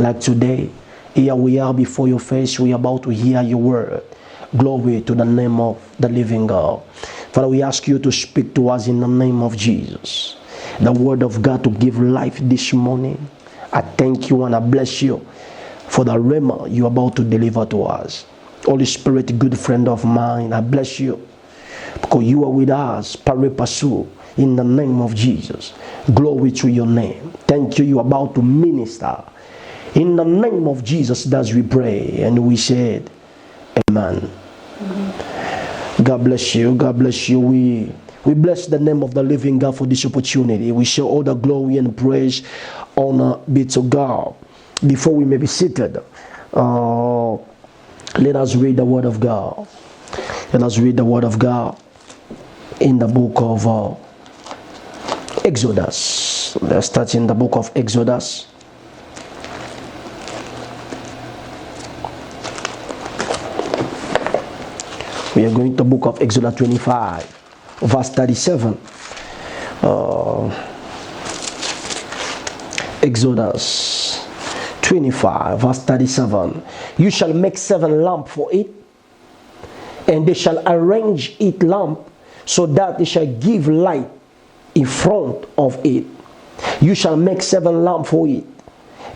Like today, here we are before your face. We are about to hear your word. Glory to the name of the living God. Father, we ask you to speak to us in the name of Jesus. The word of God to give life this morning. I thank you and I bless you for the rhema you're about to deliver to us. Holy Spirit, good friend of mine, I bless you because you are with us, pari passu, in the name of Jesus. Glory to your name. Thank you, you're about to minister. In the name of Jesus, that's we pray and we said, Amen. God bless you. God bless you. We bless the name of the living God for this opportunity. We show all the glory and praise, honor be to God. Before we may be seated, let us read the word of God. Let us read the word of God in the book of Exodus. Let's start in the book of Exodus. We are going to the book of Exodus 25, verse 37. Exodus 25, verse 37. You shall make 7 lamps for it, and they shall arrange it lamp so that they shall give light in front of it. You shall make 7 lamps for it,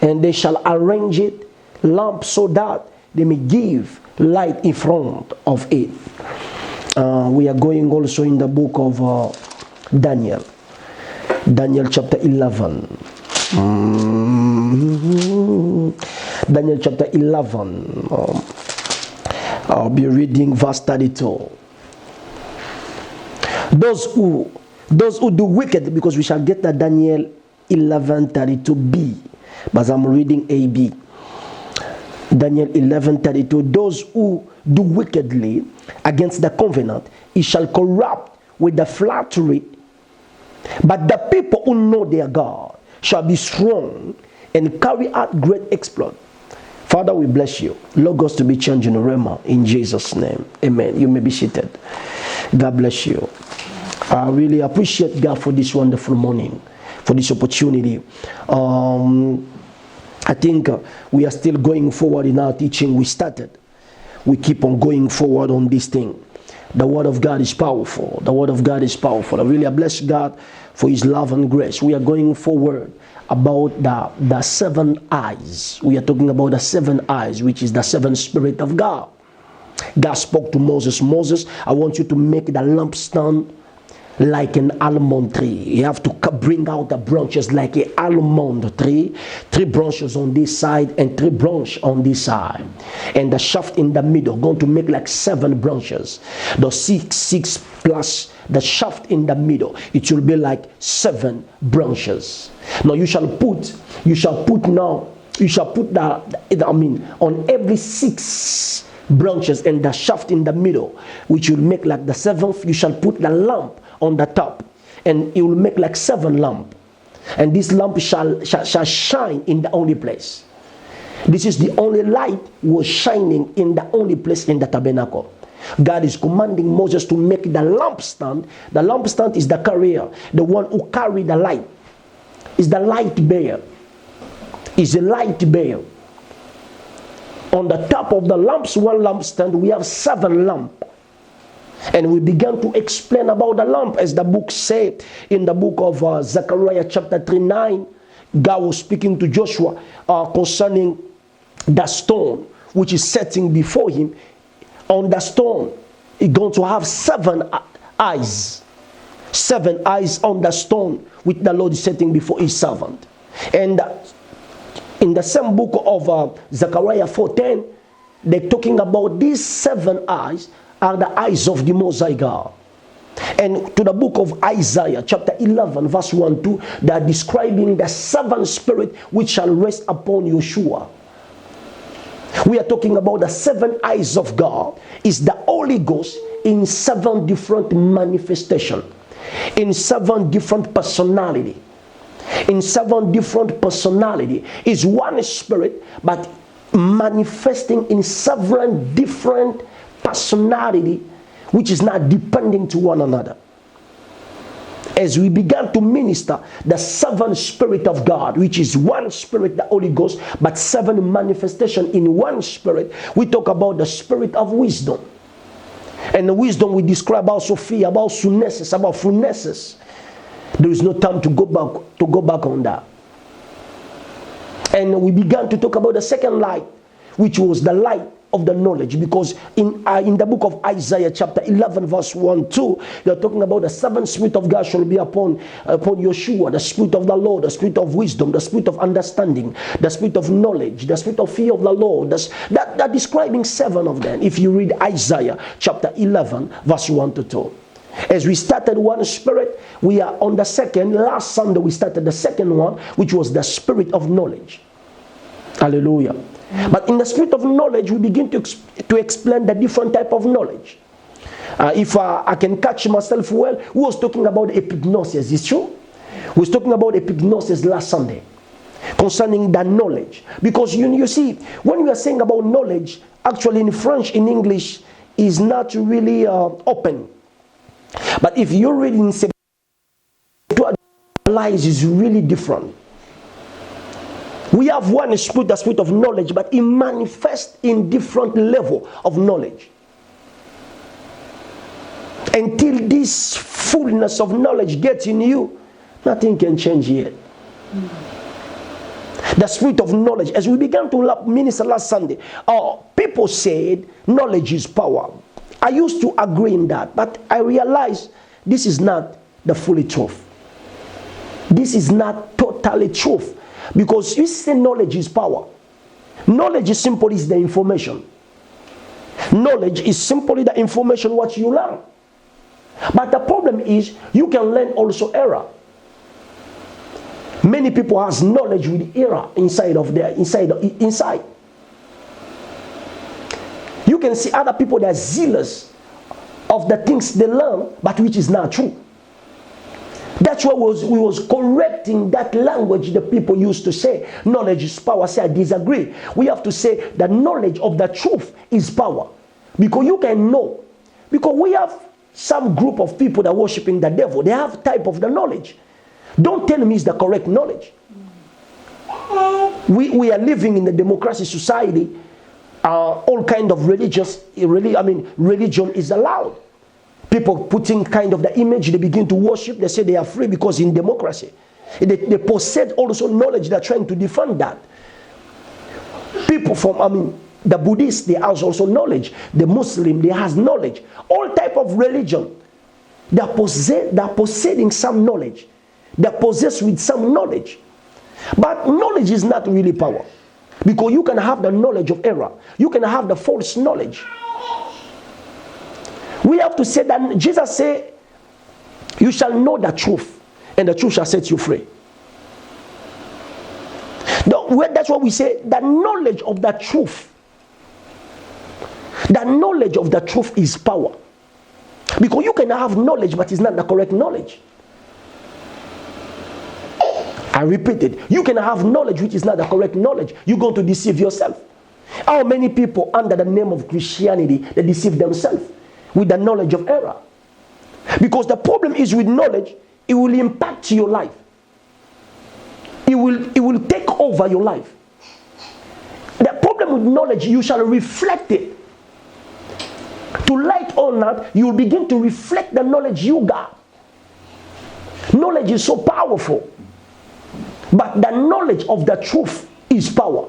and they shall arrange it lamp so that they may give light in front of it. We are going also in the book of Daniel. Daniel chapter 11. Daniel chapter 11. I'll be reading verse 32. Those who do wicked, because we shall get the Daniel 11:32b, but I'm reading AB. Daniel 11:32. Those who do wickedly against the covenant, he shall corrupt with the flattery. But the people who know their God shall be strong and carry out great exploit. Father, we bless you. Logos to be changed in Rhema in Jesus' name. Amen. You may be seated. God bless you. I really appreciate God for this wonderful morning, for this opportunity. I think we are still going forward in our teaching. We started. We keep on going forward on this thing. The word of God is powerful. The word of God is powerful. I really bless God for his love and grace. We are going forward about the 7 eyes. We are talking about the 7 eyes, which is the 7 Spirit of God. God spoke to Moses. Moses, I want you to make the lampstand like an almond tree. You have to bring out the branches like an almond tree. 3 branches on this side and 3 branches on this side. And the shaft in the middle, going to make like 7 branches. The 6 plus the shaft in the middle, it will be like 7 branches. Now you shall put on every 6 branches and the shaft in the middle, which will make like the 7th, you shall put the lamp on the top, and it will make like 7 lamps, and this lamp shall shine in the only place. This is the only light was shining in the only place in the tabernacle. God is commanding Moses to make the lampstand. The lampstand is the carrier, the one who carry the light. Is the light bearer. Is a light bearer. On the top of the lamps, one lampstand, we have 7 lamps. And we began to explain about the lamp, as the book said in the book of Zechariah chapter 3:9. God was speaking to Joshua concerning the stone which is setting before him. On the stone, he's going to have 7 eyes. 7 eyes on the stone which the Lord is setting before his servant. And in the same book of Zechariah 4:10, they're talking about these 7 eyes are the eyes of the Most High God. And to the book of Isaiah chapter 11 verse 1-2, they are describing the 7 spirit which shall rest upon Yeshua. We are talking about the 7 eyes of God is the Holy Ghost in 7 different manifestations, in 7 different personality. In 7 different personality is one spirit, but manifesting in 7 different personality, which is not depending to one another. as we began to minister the seven Spirit of God, which is one Spirit, the Holy Ghost, but seven manifestation in one Spirit, we talk about the Spirit of wisdom. And the wisdom we describe about Sophia, about sunesis, about fullnesses. There is no time to go back on that. And we began to talk about the second light, which was the light of the knowledge, because in the book of Isaiah chapter 11 verse 1-2, they're talking about the seventh Spirit of God shall be upon Yeshua, the Spirit of the Lord, the Spirit of wisdom, the Spirit of understanding, the Spirit of knowledge, the Spirit of fear of the Lord. That describing seven of them if you read Isaiah chapter 11 verse 1-2. As we started one Spirit, we are on the second. Last Sunday we started the second one, which was the Spirit of knowledge. Hallelujah. But in the Spirit of knowledge, we begin to explain the different type of knowledge. If I can catch myself well, we was talking about epignosis. Is true? We was talking about epignosis last Sunday concerning the knowledge. Because you see, when we are saying about knowledge, actually in French, in English, is not really open. But if you read in Septuagint, lies is really different. We have one Spirit, the Spirit of knowledge, but it manifests in different level of knowledge. Until this fullness of knowledge gets in you, nothing can change yet. The Spirit of knowledge, as we began to minister last Sunday, people said knowledge is power. I used to agree in that, but I realized this is not the fully truth. This is not totally truth. Because you say knowledge is power. Knowledge is simply the information. Knowledge is simply the information what you learn. But the problem is you can learn also error. Many people has knowledge with error inside. You can see other people that are zealous of the things they learn, but which is not true. That's why we was correcting that language the people used to say, knowledge is power. Say, I disagree. We have to say the knowledge of the truth is power. Because you can know. Because we have some group of people that are worshiping the devil. They have type of the knowledge. Don't tell me it's the correct knowledge. We are living in a democracy society. All kind of religion is allowed. People putting kind of the image, they begin to worship, they say they are free because in democracy. They possess also knowledge, they're trying to defend that. People from, the Buddhists, they have also knowledge. The Muslim, they has knowledge. All type of religion, they're possessing some knowledge. They're possessed with some knowledge. But knowledge is not really power. Because you can have the knowledge of error. You can have the false knowledge. We have to say that Jesus said, you shall know the truth, and the truth shall set you free. That's what we say, the knowledge of the truth. The knowledge of the truth is power. Because you can have knowledge, but it's not the correct knowledge. I repeat it. You can have knowledge which is not the correct knowledge. You're going to deceive yourself. How many people under the name of Christianity, they deceive themselves with the knowledge of error? Because the problem is with knowledge, it will impact your life. It will take over your life. The problem with knowledge, you shall reflect it. To like or not, you will begin to reflect the knowledge you got. Knowledge is so powerful. But the knowledge of the truth is power.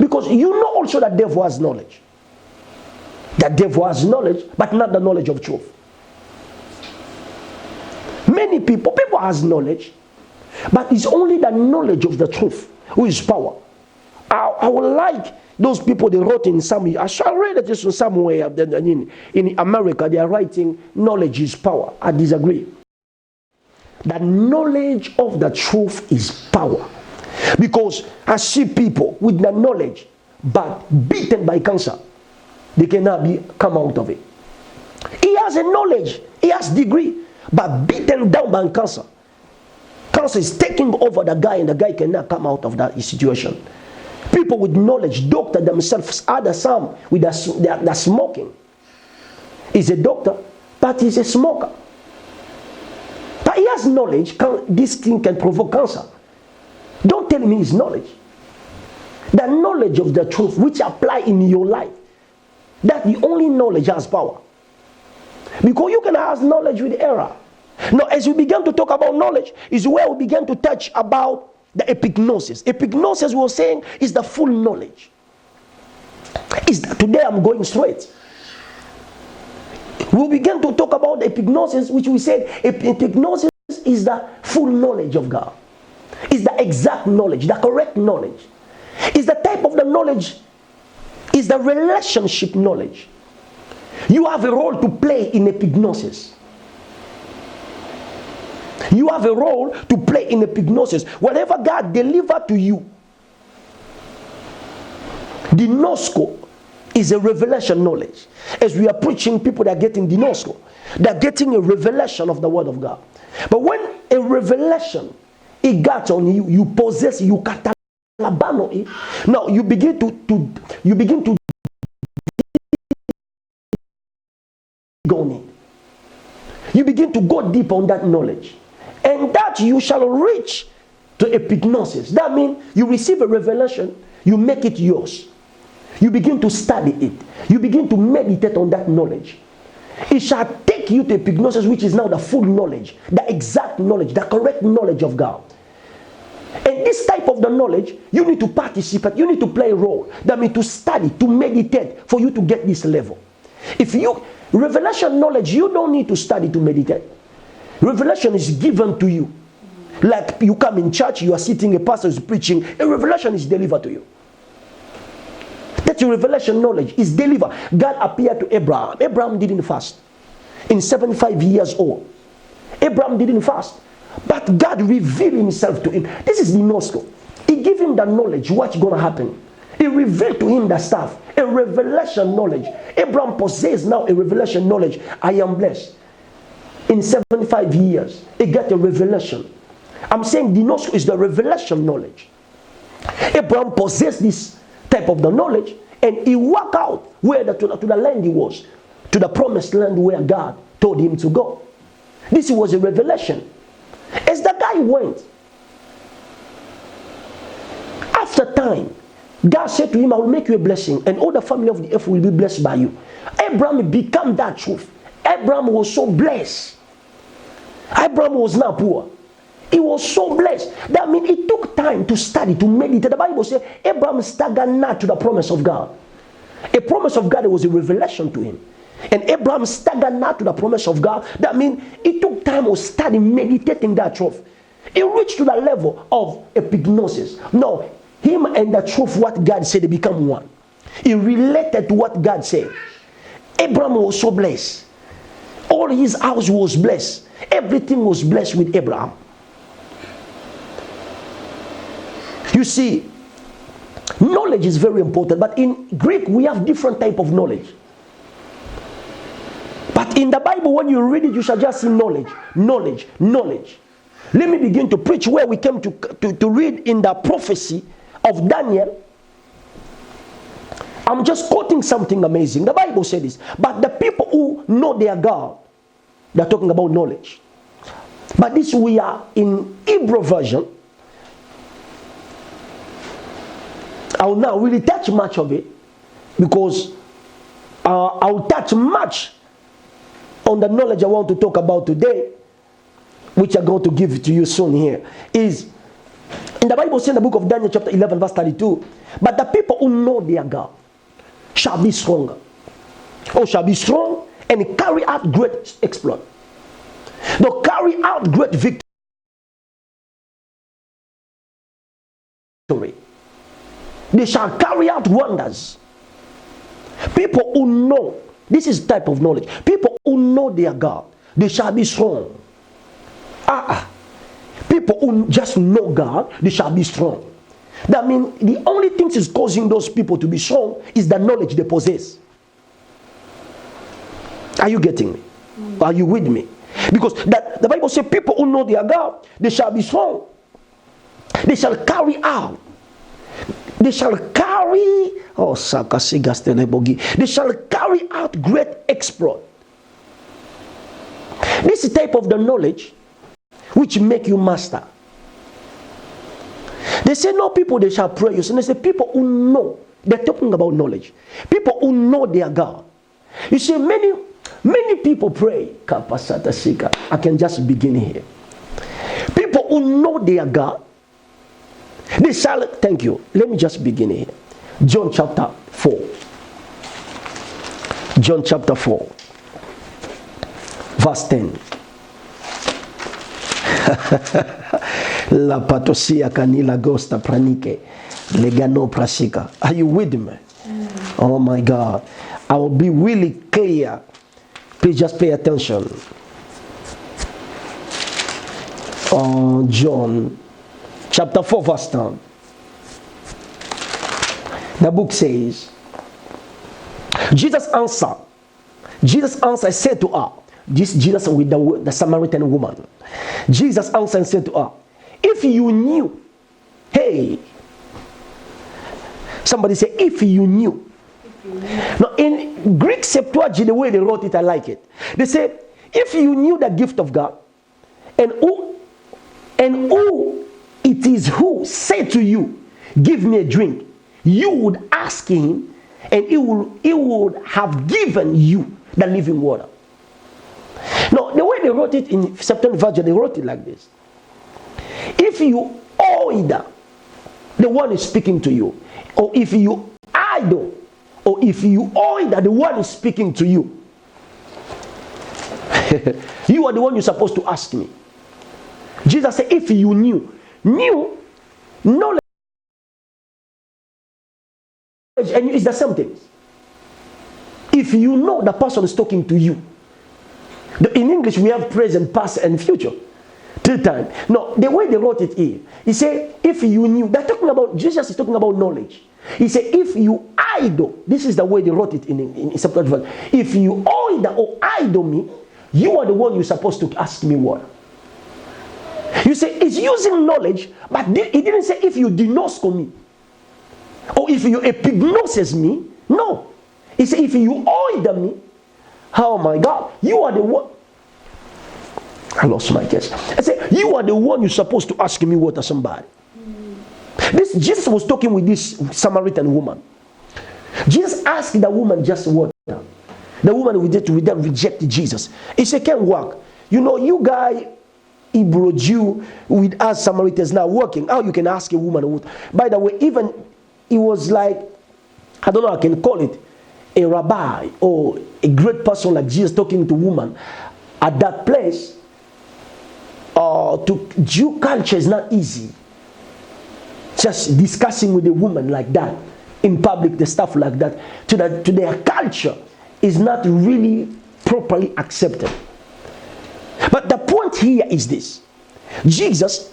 Because you know also that the devil has knowledge. The devil has knowledge, but not the knowledge of truth. Many people has knowledge, but it's only the knowledge of the truth who is power. I would like those people, they wrote in some, I shall read it just somewhere in America, they are writing knowledge is power. I disagree. The knowledge of the truth is power. Because I see people with the knowledge, but beaten by cancer. They cannot come out of it. He has a knowledge, he has degree, but beaten down by cancer. Cancer is taking over the guy, and the guy cannot come out of that situation. People with knowledge, doctor themselves, other some with the smoking. He's a doctor, but he's a smoker. But he has knowledge. This thing can provoke cancer. Don't tell me it's knowledge. The knowledge of the truth which apply in your life. That the only knowledge has power. Because you can have knowledge with error. Now, as we begin to talk about knowledge, is where we begin to touch about the epignosis. Epignosis, we were saying, is the full knowledge. Today I'm going straight. We'll begin to talk about the epignosis, which we said epignosis is the full knowledge of God. Is the exact knowledge, the correct knowledge. Is the type of the knowledge, is the relationship knowledge. You have a role to play in epignosis. You have a role to play in epignosis. Whatever God delivered to you, the gnosko is a revelation knowledge. As we are preaching, people that are getting the gnosko, they are getting a revelation of the word of God. But when a revelation it got on you, you possess, you katalabano it. Now you begin to go on it. You begin to go deep on that knowledge. And that you shall reach to epignosis. That means you receive a revelation, you make it yours. You begin to study it. You begin to meditate on that knowledge. It shall take you to epignosis, which is now the full knowledge, the exact knowledge, the correct knowledge of God. And this type of the knowledge, you need to participate, you need to play a role. That means to study, to meditate for you to get this level. Revelation knowledge, you don't need to study to meditate. Revelation is given to you. Like you come in church, you are sitting, a pastor is preaching, a revelation is delivered to you. That your revelation knowledge is delivered. God appeared to Abraham. Abraham didn't fast. In 75 years old. Abraham didn't fast. But God revealed himself to him. This is the gnosko. He gave him the knowledge, what's going to happen. He revealed to him the stuff. A revelation knowledge. Abraham possessed now a revelation knowledge. I am blessed. In 75 years, he got a revelation. I'm saying the gnosko is the revelation knowledge. Abraham possessed this type of the knowledge, and he walked out where to the land he was, to the promised land where God told him to go. This was a revelation. As the guy went, after time, God said to him, I will make you a blessing, and all the family of the earth will be blessed by you. Abraham became that truth. Abraham was so blessed. Abraham was not poor. He was so blessed. That means it took time to study, to meditate. The Bible says Abraham staggered not to the promise of God. A promise of God was a revelation to him. And Abraham staggered not to the promise of God. That means it took time of studying, meditating that truth. He reached to the level of epignosis. No, him and the truth, what God said, they become one. He related to what God said. Abraham was so blessed. All his house was blessed. Everything was blessed with Abraham. You see, knowledge is very important, but in Greek we have different type of knowledge. But in the Bible, when you read it, you shall just see knowledge, knowledge, knowledge. Let me begin to preach where we came to read in the prophecy of Daniel. I'm just quoting something amazing. The Bible said this, but the people who know their God, they're talking about knowledge. But this we are in Hebrew version. I will not really touch much of it because I will touch much on the knowledge I want to talk about today, which I'm going to give to you soon here. Is in the Bible says in the book of Daniel chapter 11 verse 32, but the people who know their God shall be stronger, or shall be strong and carry out great exploit. They'll carry out great victory. They shall carry out wonders. People who know, this is type of knowledge. People who know their God, they shall be strong. People who just know God, they shall be strong. That means the only thing is causing those people to be strong is the knowledge they possess. Are you getting me? Are you with me? Because the Bible says people who know their God, they shall be strong. They shall carry out. They shall carry, they shall carry out great exploit. This type of the knowledge which make you master. They say, no, people, they shall pray. And they say, people who know. They're talking about knowledge. People who know their God. You see, many people pray. I can just begin here. People who know their God, they shall, thank you. Let me just begin here. John chapter 4. John chapter 4. Verse 10. La patosia canila gosta pranike legano prasika. Are you with me? Oh my God. I will be really clear. Please just pay attention. John chapter 4 verse 10. The book says, Jesus answered, said to her, this Jesus with the Samaritan woman. Jesus answered and said to her, if you knew, hey, somebody say, if you knew. Now in Greek Septuagint, the way they wrote it, I like it. They say, if you knew the gift of God, and who it is who said to you, give me a drink, you would ask him, and he would have given you the living water. Now, the way they wrote it in Septuagint, they wrote it like this. If you either the one is speaking to you, or if you idle, or if you either the one is speaking to you, you are the one you're supposed to ask me. Jesus said, if you knew knowledge and it's the same thing. If you know the person is talking to you. In English, we have present, past, and future. 3 times. No, the way they wrote it here, he said, if you knew, they're talking about, Jesus is talking about knowledge. He said, if you idle, this is the way they wrote it in Septuagint. If you either or idle me, you are the one you're supposed to ask me what. You say, it's using knowledge, but he didn't say, if you dinosco me, or if you epignosis me. No. He said, if you either me, oh my God, you are the one. I lost my case. I said, you are the one you're supposed to ask me water, somebody. This Jesus was talking with this Samaritan woman. Jesus asked the woman just water. The woman with them rejected Jesus. He said, can't work. You know, you guy, Hebrew Jew, with us Samaritans now working. How you can ask a woman water? By the way, even it was like, I don't know, I can call it a rabbi or a great person like Jesus talking to woman at that place. To Jew culture is not easy. Just discussing with a woman like that in public, the stuff like that to their culture is not really properly accepted. But the point here is this: Jesus,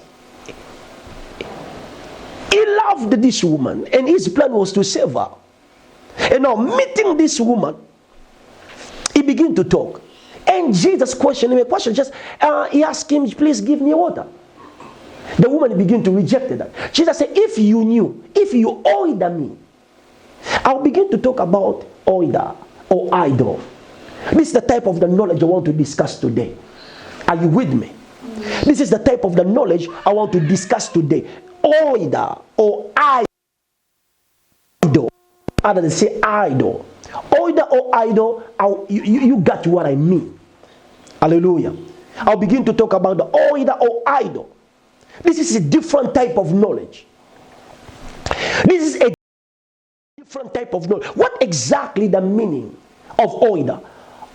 he loved this woman, and his plan was to save her. And now, meeting this woman, he began to talk. And Jesus questioned him a question. He asked him, please give me water. The woman began to reject that. Jesus said, if you knew, if you order me, I'll begin to talk about order or idol. This is the type of the knowledge I want to discuss today. Are you with me? This is the type of the knowledge I want to discuss today. Order or idol. Other than say idol. Order or idol, you got what I mean. Hallelujah. I'll begin to talk about the order or idol. This is a different type of knowledge. This is a different type of knowledge. What exactly the meaning of order?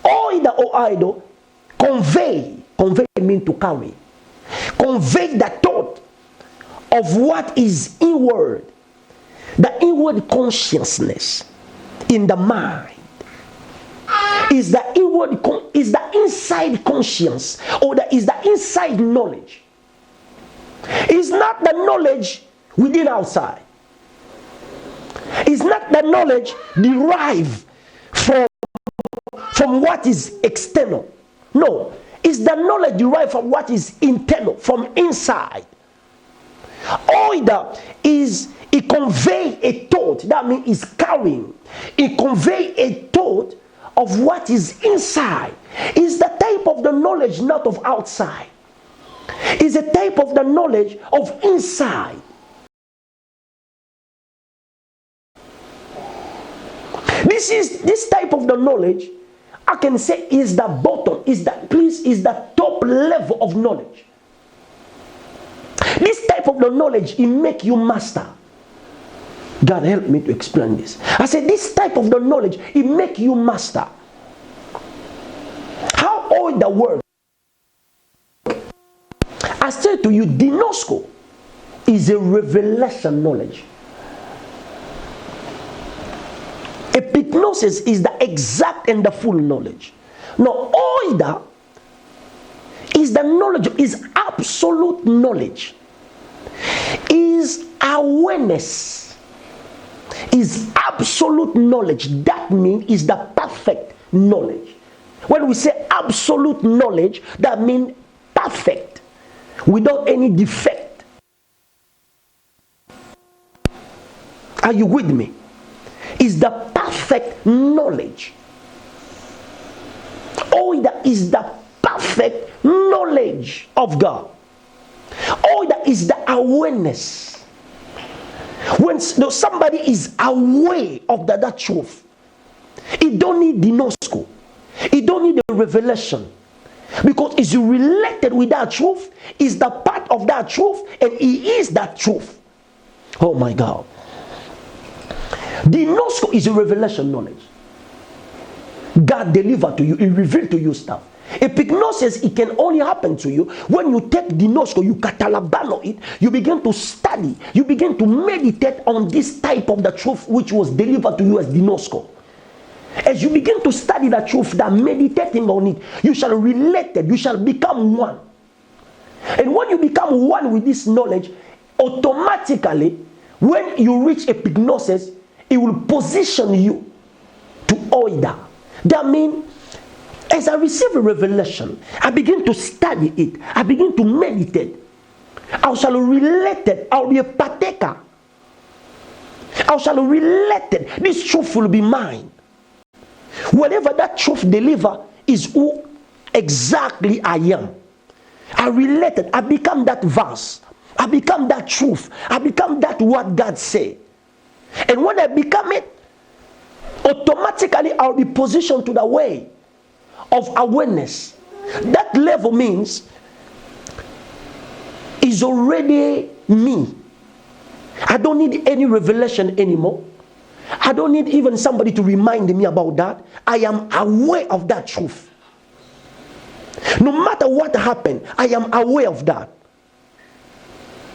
Order or idol, convey means to carry. Convey the thought of what is inward. The inward consciousness in the mind is the inside conscience, or is the inside knowledge. It's not the knowledge within outside. It's not the knowledge derived from what is external. No, it's the knowledge derived from what is internal, from inside. Order is it convey a thought. That means it's carrying. It convey a thought of what is inside. It's the type of the knowledge, not of outside. is a type of the knowledge of inside. This type of the knowledge, I can say, is the bottom, is the top level of knowledge. This type of the knowledge, it make you master. God help me to explain this. I said this type of the knowledge, it make you master. How old the word? I said to you, Gnosko is a revelation knowledge. Epignosis is the exact and the full knowledge. Now, oida is the knowledge, is absolute knowledge, is awareness, is absolute knowledge. That means is the perfect knowledge. When we say absolute knowledge, that means perfect, without any defect. Are you with me? Is the perfect knowledge. Oida is the perfect knowledge of God. Oida is the awareness. When somebody is aware of that truth, he don't need the Gnosko. He don't need the revelation. Because it's related with that truth, is the part of that truth, and he is that truth. Oh my God. The Gnosko is a revelation knowledge. God delivered to you, He revealed to you stuff. Epignosis, it can only happen to you when you take the Gnosko, you katalabano it, you begin to study, you begin to meditate on this type of the truth which was delivered to you as the Gnosko. As you begin to study the truth, that meditating on it, you shall relate it, you shall become one. And when you become one with this knowledge, automatically, when you reach epignosis, it will position you to oida. That means, as I receive a revelation, I begin to study it, I begin to meditate, I shall relate it, I'll be a partaker. I shall relate it. This truth will be mine. Whatever that truth deliver is who exactly I am. I relate it. I become that verse. I become that truth. I become that what God say. And when I become it, automatically I'll be positioned to the way of awareness. That level means is already me. I don't need any revelation anymore. I don't need even somebody to remind me about that. I am aware of that truth. No matter what happened, I am aware of that.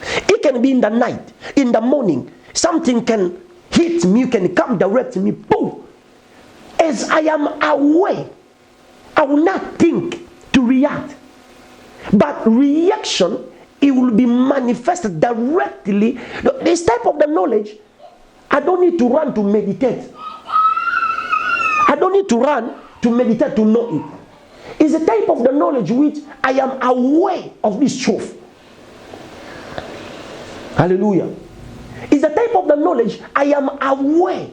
It can be in the night, in the morning. Something can hit me, can come direct to me. Boom. As I am aware, I will not think to react. But reaction, it will be manifested directly. This type of the knowledge, I don't need to run to meditate. I don't need to run to meditate to know it. It's a type of the knowledge which I am aware of this truth. Hallelujah. It's the type of the knowledge I am aware.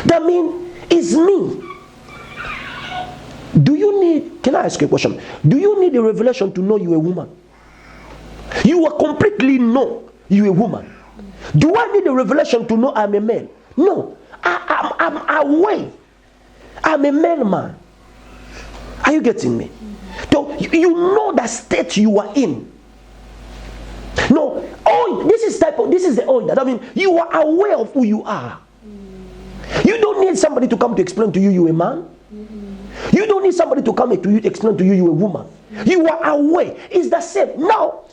That means it's me. Do you need, can I ask you a question? Do you need a revelation to know you're a woman? You are completely know you're a woman. Do I need a revelation to know I'm a man? No. I'm aware. I'm a man. Are you getting me? So you know the state you are in. No. Oh, this is the oil. That means you are aware of who you are. You don't need somebody to come to explain to you you're a man. You don't need somebody to come to you to explain to you you're a woman. You are aware. It's the same. Now,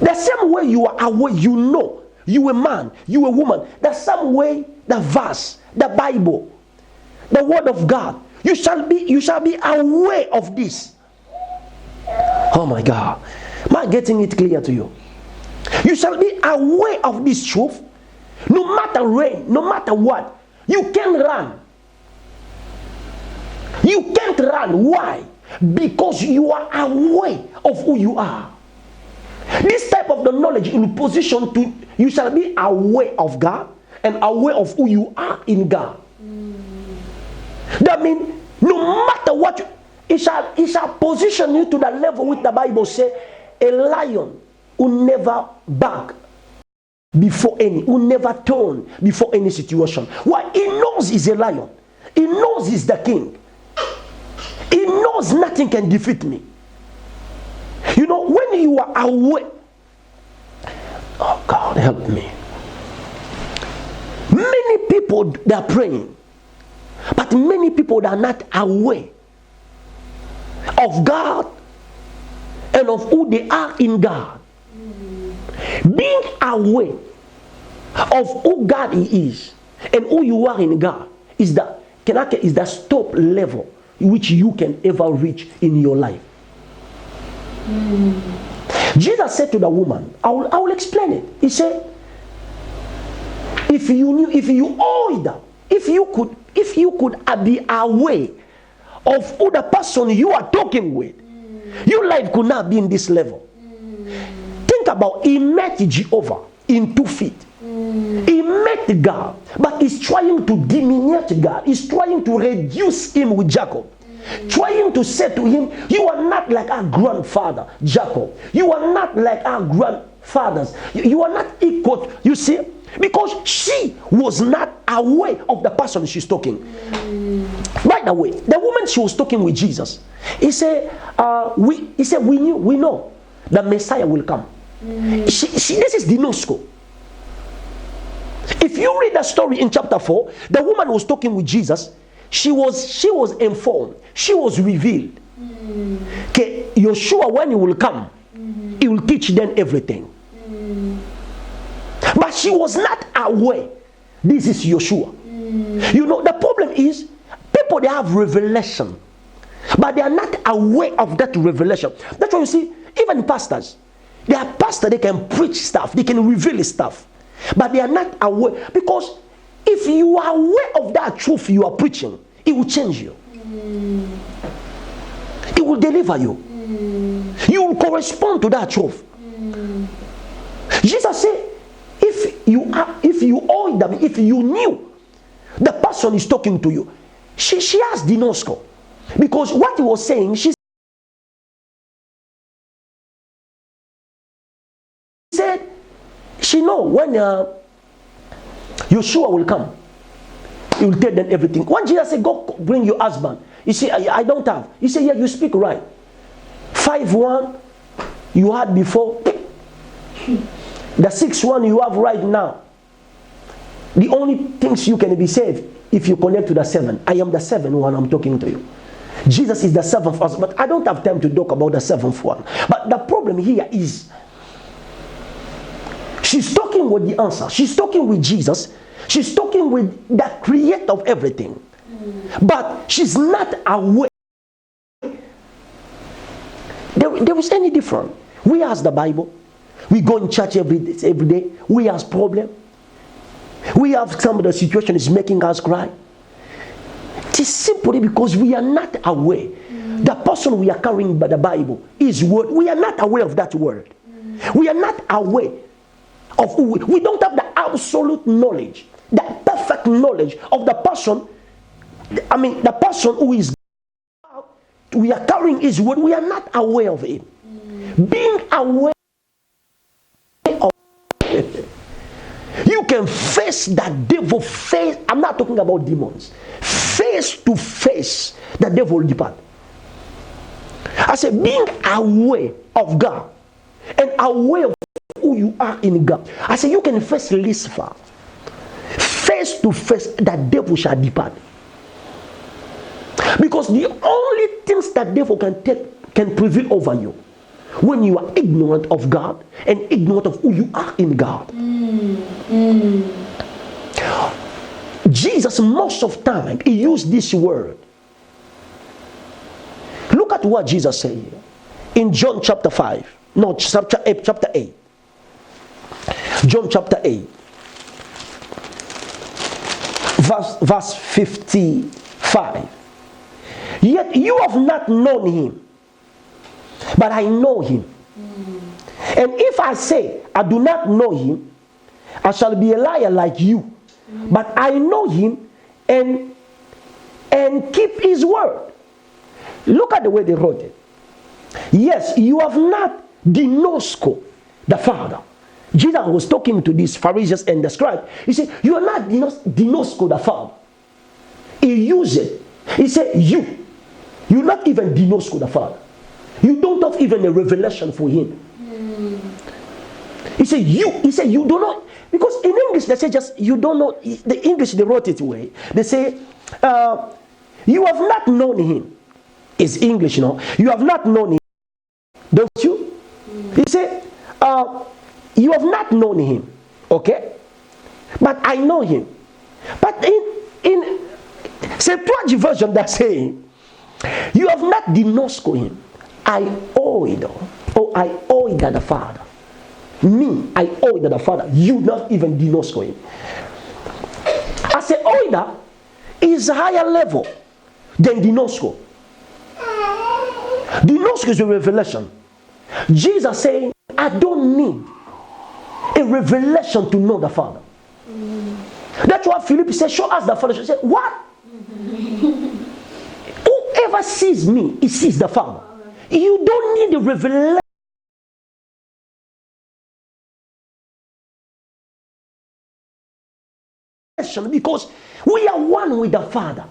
the same way you are aware, you know you a man, you a woman. The same way the verse, the Bible, the word of God, you shall be aware of this. Oh my God. Am I getting it clear to you? You shall be aware of this truth. No matter rain, no matter what, you can't run. You can't run. Why? Because you are aware of who you are. This type of the knowledge in position to, you shall be aware of God and aware of who you are in God. That means no matter what, He shall position you to the level which the Bible says a lion will never back before any, will never turn before any situation. Why? He knows he's a lion. He knows he's the king. He knows nothing can defeat me. You know, when you are aware, oh God, help me. Many people, they are praying, but many people are not aware of God and of who they are in God. Being aware of who God is and who you are in God is the top level which you can ever reach in your life. Jesus said to the woman, I will explain it. He said, if you could be aware of who the person you are talking with, your life could not be in this level. Think about, he met Jehovah in 2 feet. He met God, but he's trying to diminish God. He's trying to reduce him with Jacob. Trying to say to him, you are not like our grandfather, Jacob. You are not like our grandfathers. You are not equal, you see? Because she was not aware of the person she's talking. By the way, the woman she was talking with Jesus, he said, we know the Messiah will come. This is Dinosco. If you read the story in chapter 4, the woman was talking with Jesus. She was informed. She was revealed. Okay, Yeshua, when he will come, he will teach them everything. But she was not aware this is Yeshua. You know, the problem is people, they have revelation, but they are not aware of that revelation. That's why you see, even pastors, they are pastors, they can preach stuff, they can reveal stuff, but they are not aware. Because if you are aware of that truth you are preaching, it will change you. It will deliver you. You will correspond to that truth. Jesus said, if you knew the person is talking to you, she has Dinosco. Because what he was saying, she said, she know when Yeshua will come, he will tell them everything. When Jesus said, go bring your husband, he said, I don't have. He said, yeah, you speak right. 5-1 you had before, the 6-1 you have right now. The only things you can be saved if you connect to the 7. I am the 7th one I'm talking to you. Jesus is the 7th one, but I don't have time to talk about the 7th one. But the problem here is, she's talking with the answer. She's talking with Jesus. She's talking with the creator of everything. But she's not aware there is any different. We ask the Bible. We go in church every day. We have problem. We have some of the situation is making us cry. It is simply because we are not aware. The person we are carrying by the Bible is word. We are not aware of that word. We are not aware of who we don't have the absolute knowledge, the perfect knowledge of the person. I mean, the person who is we are carrying his word. We are not aware of him. Being aware of you can face that devil face. I'm not talking about demons. Face to face, the devil will depart. I said, being aware of God and aware of who you are in God. I said, you can face Lucifer. Face to face, the devil shall depart. Because the only things that devil can take can prevail over you when you are ignorant of God and ignorant of who you are in God. Jesus, most of the time, he used this word. Look at what Jesus said here in John chapter 5. No, chapter 8. John chapter 8. Verse 55. Yet you have not known him, but I know him. And if I say I do not know him, I shall be a liar like you. But I know him and keep his word. Look at the way they wrote it. Yes, you have not dinosco the Father. Jesus was talking to these Pharisees and the scribes. He said, you are not dinosco the Father. He used it. He said, you're not even dinosco the Father. You don't have even a revelation for him. He said, you do not. Because in English, they say just, you don't know. The English, they wrote it away. They say, you have not known him. It's English, you know. You have not known him. Don't you? He said, you have not known him. Okay? But I know him. But in Septuagint version, they're saying, you have not dinosco him. I owe it. Oh, I owe it to the Father. Me, I owe it to the Father. You not even dinosco him. I say, oida is a higher level than dinosco. Dinosco is a revelation. Jesus saying, I don't need a revelation to know the Father. That's why Philip said, show us the Father. He said, what? Whoever sees me, he sees the Father. You don't need a revelation. Because we are one with the Father.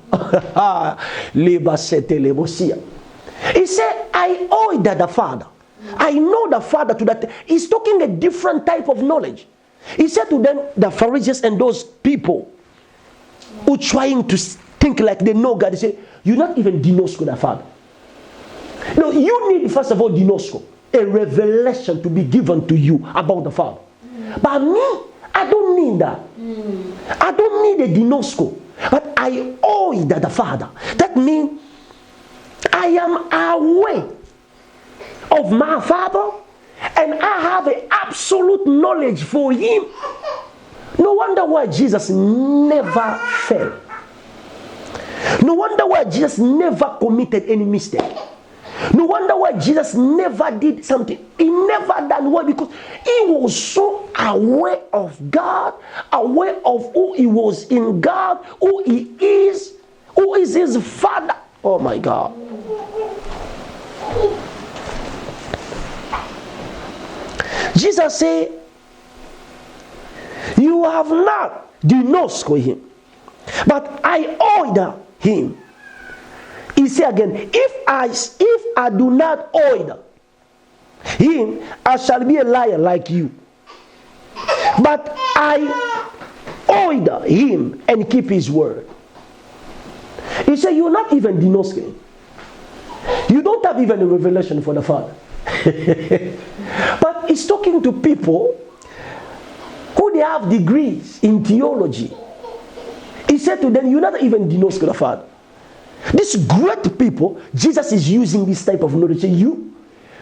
He said, I owe it to the Father. I know the Father to that. He's talking a different type of knowledge. He said to them, the Pharisees and those people who trying to think like they know God, he said, you're not even dinosco the Father. No, you need first of all dinosco, a revelation to be given to you about the Father. But me, I don't need that. I don't need a dinosco, but I owe it to the Father. That means I am aware of my Father, and I have an absolute knowledge for him. No wonder why Jesus never failed. No wonder why Jesus never committed any mistake. No wonder why Jesus never did something. He never done well, because he was so aware of God, aware of who he was in God, who he is, who is his Father. Oh my God. Jesus said, you have not dinosco him, but I order him. He said again, if I do not order him, I shall be a liar like you. But I order him and keep his word. He said, you're not even dinosco him. You don't have even a revelation for the Father. But he's talking to people who they have degrees in theology. He said to them, you're not even dinosco the Father. These great people, Jesus is using this type of knowledge. You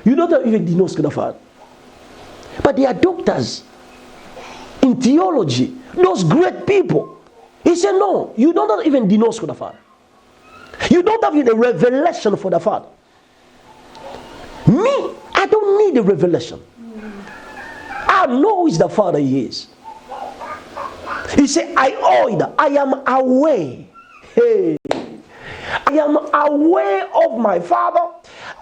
don't even dinosco the Father. But they are doctors in theology. Those great people. He said, no, you don't even dinosco the Father. You don't have even a revelation for the Father. Me, I don't need a revelation. I know who is the Father he is. He said, I am aware. Hey. I am aware of my Father.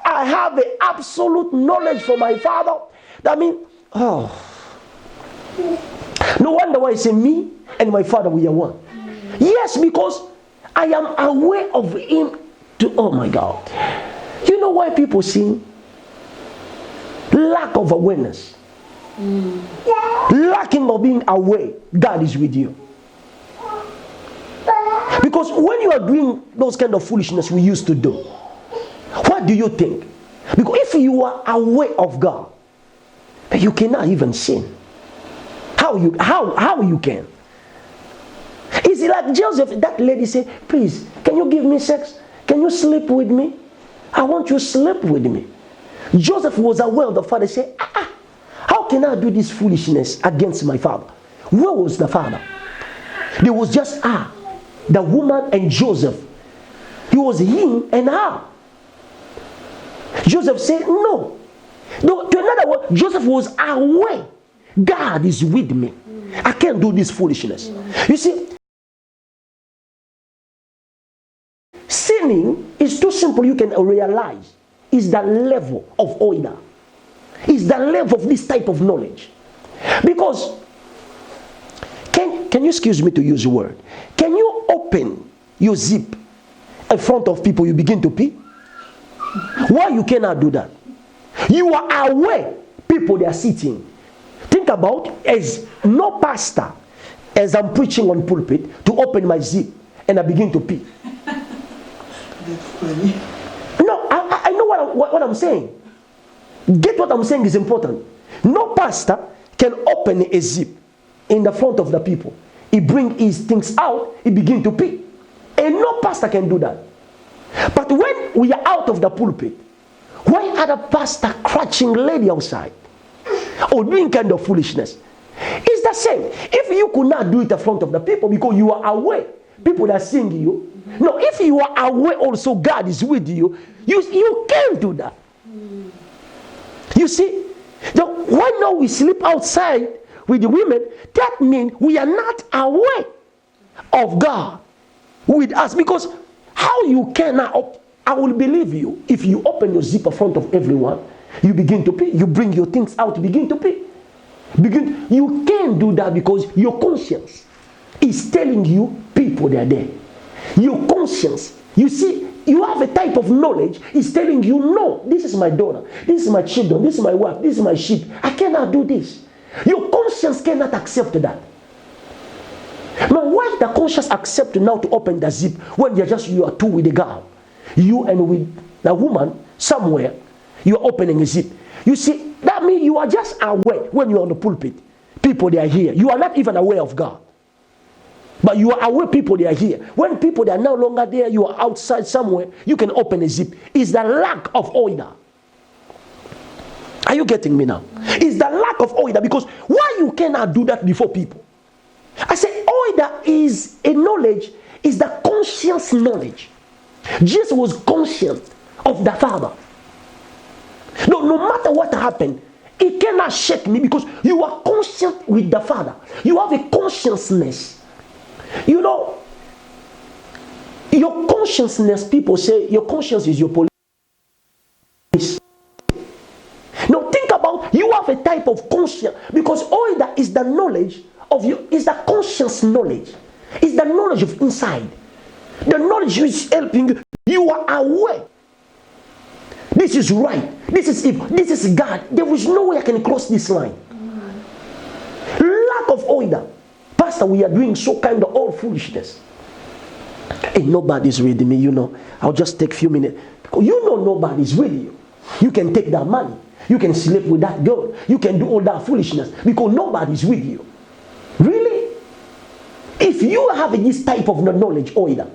I have the absolute knowledge for my Father. That means, no wonder why he said, me and my Father, we are one. Yes, because I am aware of him. Oh my God. You know why people sin? Lack of awareness. Lacking of being aware God is with you. Because when you are doing those kind of foolishness we used to do, what do you think? Because if you are aware of God, you cannot even sin. How you can? Is it like Joseph? That lady said, please, can you give me sex? Can you sleep with me? I want you to sleep with me. Joseph was aware of the Father. Said, how can I do this foolishness against my father? Where was the Father? There was just the woman and Joseph. It was him and her. Joseph said, no. To another word, Joseph was aware. God is with me. I can't do this foolishness. You see, sinning is too simple. example you can realize is the level of oida, is the level of this type of knowledge. Because, can you excuse me to use the word? Can you open your zip in front of people, you begin to pee? Why you cannot do that? You are aware people they are sitting. Think about, as no pastor, as I'm preaching on pulpit, to open my zip and I begin to pee. That's funny. No, I know what I'm saying. Get what I'm saying is important. No pastor can open a zip in the front of the people. He bring his things out, he begin to pee. And no pastor can do that. But when we are out of the pulpit, why are the pastor crouching lady outside? Or doing kind of foolishness? It's the same. If you could not do it in front of the people because you are aware, people are seeing you. No, if you are aware also God is with you, you can't do that. You see? Why now we sleep outside with the women? That means we are not aware of God with us. Because how you cannot, I will believe you, if you open your zip in front of everyone, you begin to pee, you bring your things out, begin to pee. You can't do that because your conscience is telling you people they are there. Your conscience, you see, you have a type of knowledge, is telling you, no, this is my daughter, this is my children, this is my wife, this is my sheep. I cannot do this. Your conscience cannot accept that. Now, why the conscience accept now to open the zip when you are two with a girl? You and with a woman somewhere, you are opening a zip. You see, that means you are just aware when you are on the pulpit. People, they are here. You are not even aware of God. But you are aware people, they are here. When people, they are no longer there, you are outside somewhere, you can open a zip. It's the lack of order. Are you getting me now? It's the lack of order. Because why you cannot do that before people? I say order is a knowledge, is the conscious knowledge. Jesus was conscious of the Father. No matter what happened, it cannot shake me because you are conscious with the Father. You have a consciousness. You know, your consciousness, people say your conscience is your police. Now think about, you have a type of conscience because all that is the knowledge of you, is the conscious knowledge. It's the knowledge of inside. The knowledge is helping you. You are aware. This is right. This is evil. This is God. There is no way I can cross this line. Lack of order. Pastor, we are doing so kind of all foolishness. And nobody's with me, you know. I'll just take a few minutes. You know nobody's with you. You can take that money. You can sleep with that girl. You can do all that foolishness because nobody's with you. Really? If you have this type of knowledge, order,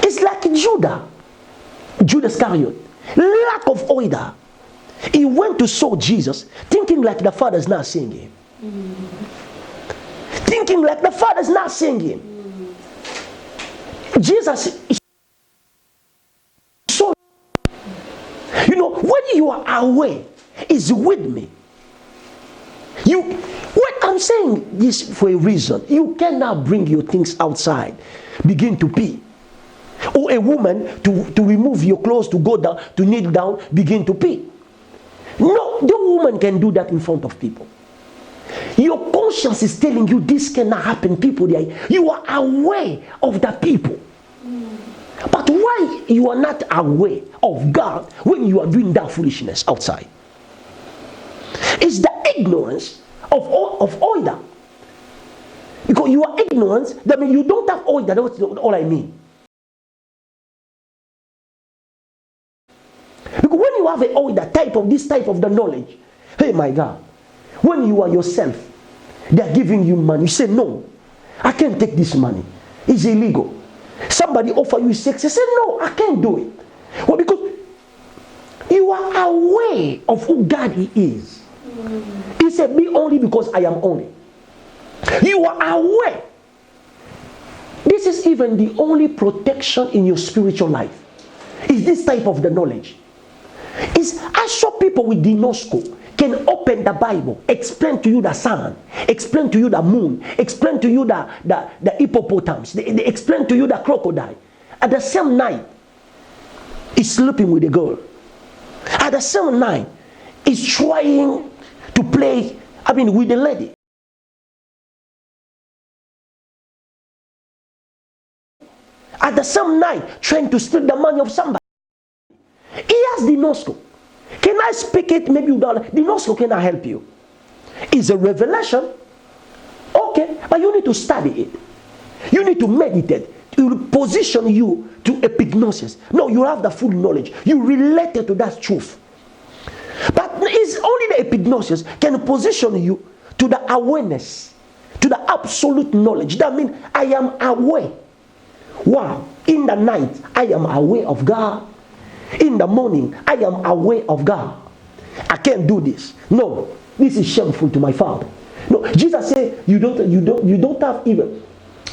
it's like Judas Iscariot. Lack of order. He went to saw Jesus thinking like the Father's not seeing him. Thinking like the Father's not seeing him. Jesus is so, you know, when you are aware, is with me. What I'm saying this for a reason. You cannot bring your things outside, begin to pee. Or a woman to remove your clothes, to go down, to kneel down, begin to pee. No, the woman can do that in front of people. Your conscience is telling you this cannot happen. People, you are aware of the people. But why you are not aware of God when you are doing that foolishness outside? It's the ignorance of order. Because you are ignorant, that means you don't have order. That's all I mean. Because when you have an order, this type of the knowledge, hey my God, when you are yourself, they are giving you money. You say, no, I can't take this money. It's illegal. Somebody offer you sex. You say, no, I can't do it. Well, because you are aware of who God is. He said, be only because I am only. You are aware. This is even the only protection in your spiritual life. Is this type of the knowledge. I saw people with dinoscope can open the Bible, explain to you the sun, explain to you the moon, explain to you the hippopotamus, they explain to you the crocodile. At the same night, is sleeping with a girl. At the same night, is trying to play, with a lady. At the same night, trying to steal the money of somebody. He has the nosco. Can I speak it? Maybe you don't. The nosco cannot help you. It's a revelation. Okay, but you need to study it. You need to meditate. It will position you to epignosis. No, you have the full knowledge. You related to that truth. But it's only the epignosis can position you to the awareness, to the absolute knowledge. That means I am aware. Wow. In the night, I am aware of God. In the morning, I am aware of God. I can't do this. No, this is shameful to my Father. No, Jesus said you don't have even,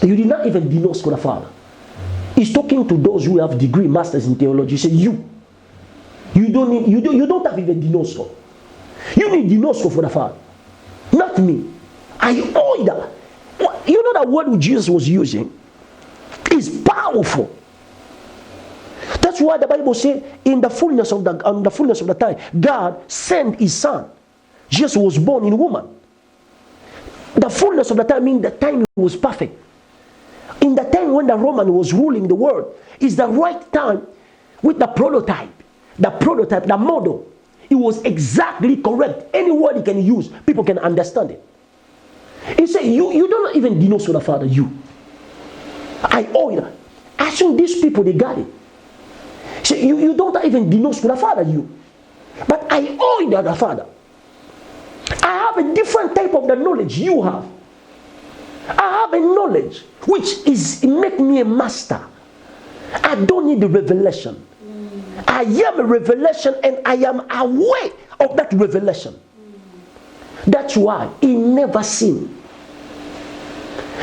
you did not even denounce the Father. He's talking to those who have degree, masters in theology. He said you don't have even dinosco. You need dinosco for the Father, not me. I owe that. You know that word Jesus was using is powerful. That's why the Bible says, in the fullness of the time, God sent His Son. Jesus was born in a woman. The fullness of the time means the time was perfect. In the time when the Roman was ruling the world, is the right time with the prototype, the model. It was exactly correct. Any word he can use, people can understand it. He said, you don't even denounce the Father, you. I owe you. I think these people, they got it. So you don't even denounce the Father, you. But I owe you the Father. I have a different type of the knowledge you have. I have a knowledge which is make me a master. I don't need the revelation. I am a revelation and I am aware of that revelation. That's why he never sinned.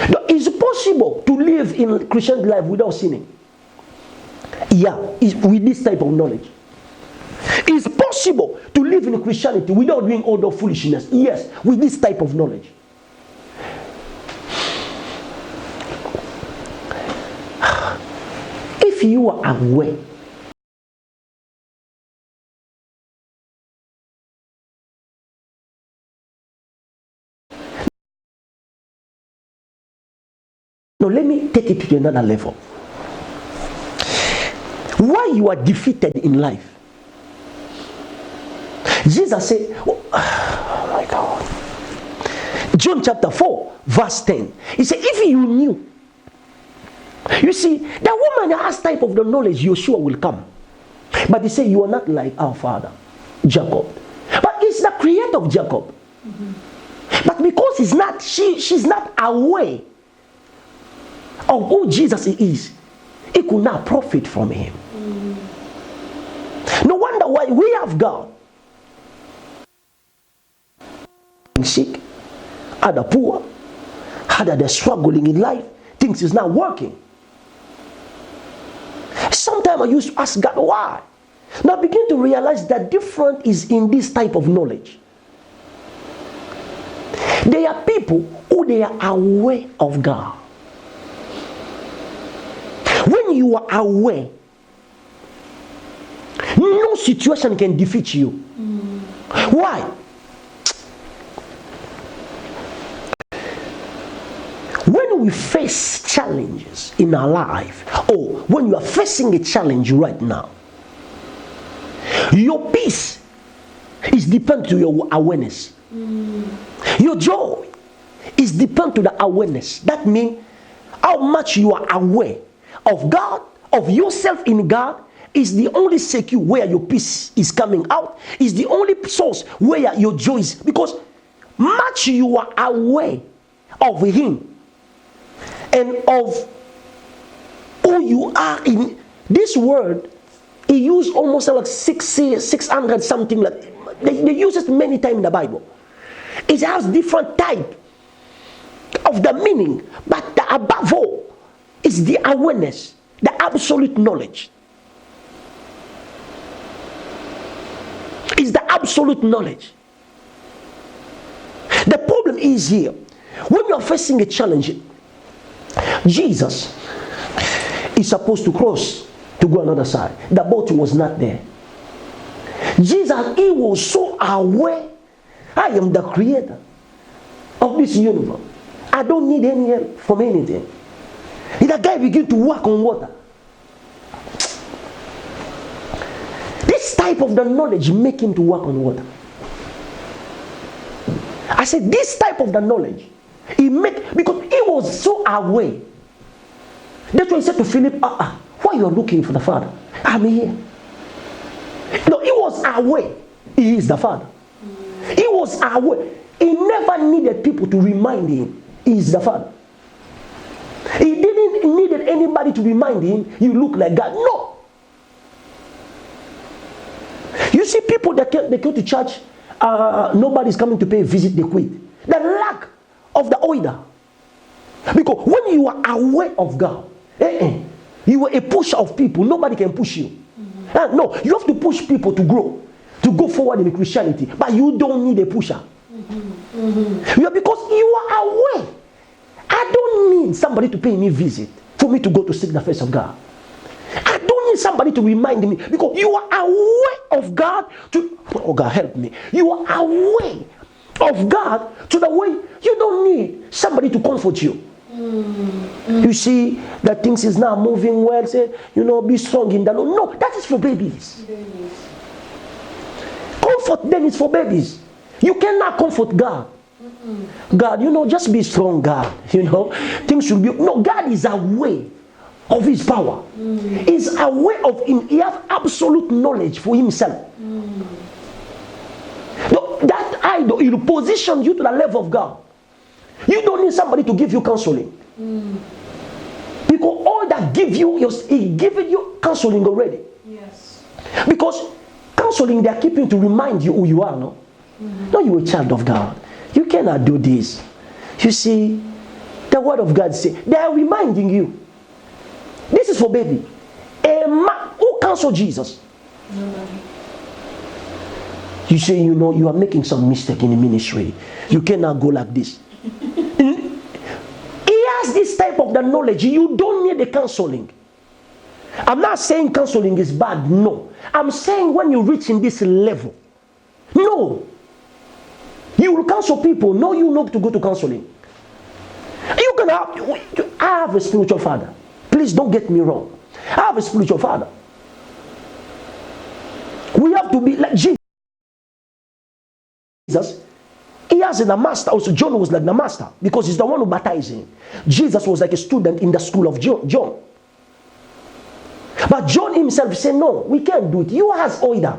Now, is it possible to live in Christian life without sinning? Yeah, with this type of knowledge. It's possible to live in Christianity without doing all the foolishness. Yes, with this type of knowledge. If you are aware, now let me take it to another level. Why you are defeated in life? Jesus said, oh my God. John chapter 4, verse 10. He said, if you knew. You see, the woman has type of the knowledge, Yeshua will come. But he said, you are not like our father, Jacob. But he's the creator of Jacob. But because she's not aware of who Jesus is, he could not profit from him. No wonder why we have God. Sick, other poor, other they're struggling in life, things is not working. Sometimes I used to ask God why. Now I begin to realize that different is in this type of knowledge. There are people who they are aware of God. When you are aware, no situation can defeat you. Why? When we face challenges in our life, or when you are facing a challenge right now, your peace is dependent to your awareness. Your joy is dependent to the awareness. That means how much you are aware of God, of yourself in God, is the only secure where your peace is coming out, is the only source where your joy is. Because much you are aware of Him and of who you are in this world. He used almost like 600 something. Like they use it many times in the Bible. It has different type of the meaning, but the above all is the awareness, the absolute knowledge. Is the absolute knowledge. The problem is here, when you are facing a challenge, Jesus is supposed to cross to go another side. The boat was not there. Jesus, he was so aware. I am the creator of this universe. I don't need any help from anything. And that guy began to walk on water. This type of the knowledge make him to walk on water. I said this type of the knowledge, because he was so aware. That's why he said to Philip, why you are looking for the Father? I'm here. No, he was aware. He is the Father. He was aware. He never needed people to remind him he is the Father. He didn't need anybody to remind him you look like God. No. You see people that they go to church, nobody's coming to pay a visit, they quit. The lack of the order. Because when you are aware of God, you are a pusher of people, nobody can push you. No, you have to push people to grow, to go forward in Christianity, but you don't need a pusher. Yeah, because you are aware. I don't need somebody to pay me a visit for me to go to seek the face of God. I don't need somebody to remind me, because you are aware of God oh God help me. You are aware of God to the way you don't need somebody to comfort you. You see that things is now moving well, say, be strong in the Lord. No, that is for babies. Comfort then is for babies. You cannot comfort God. God, just be strong, God. Things should be. No, God is aware of his power. He's aware of him. He has absolute knowledge for himself. No, that idol, he will position you to the level of God. You don't need somebody to give you counseling. Because all that give you, he given you counseling already. Yes. Because counseling, they are keeping to remind you who you are, no? No, you're a child of God. You cannot do this. You see, the word of God says, they are reminding you. This is for baby. A man who counseled Jesus. Nobody. You say, you are making some mistake in the ministry. You cannot go like this. He has this type of the knowledge. You don't need the counseling. I'm not saying counseling is bad. No. I'm saying when you reach in this level, no. You will counsel people. No, you know to go to counseling. You can have, I have a spiritual father. Please don't get me wrong. I have a spiritual father. We have to be like Jesus. He has a master. Also, John was like the master because he's the one who baptized him. Jesus was like a student in the school of John. But John himself said, no, we can't do it. You has order.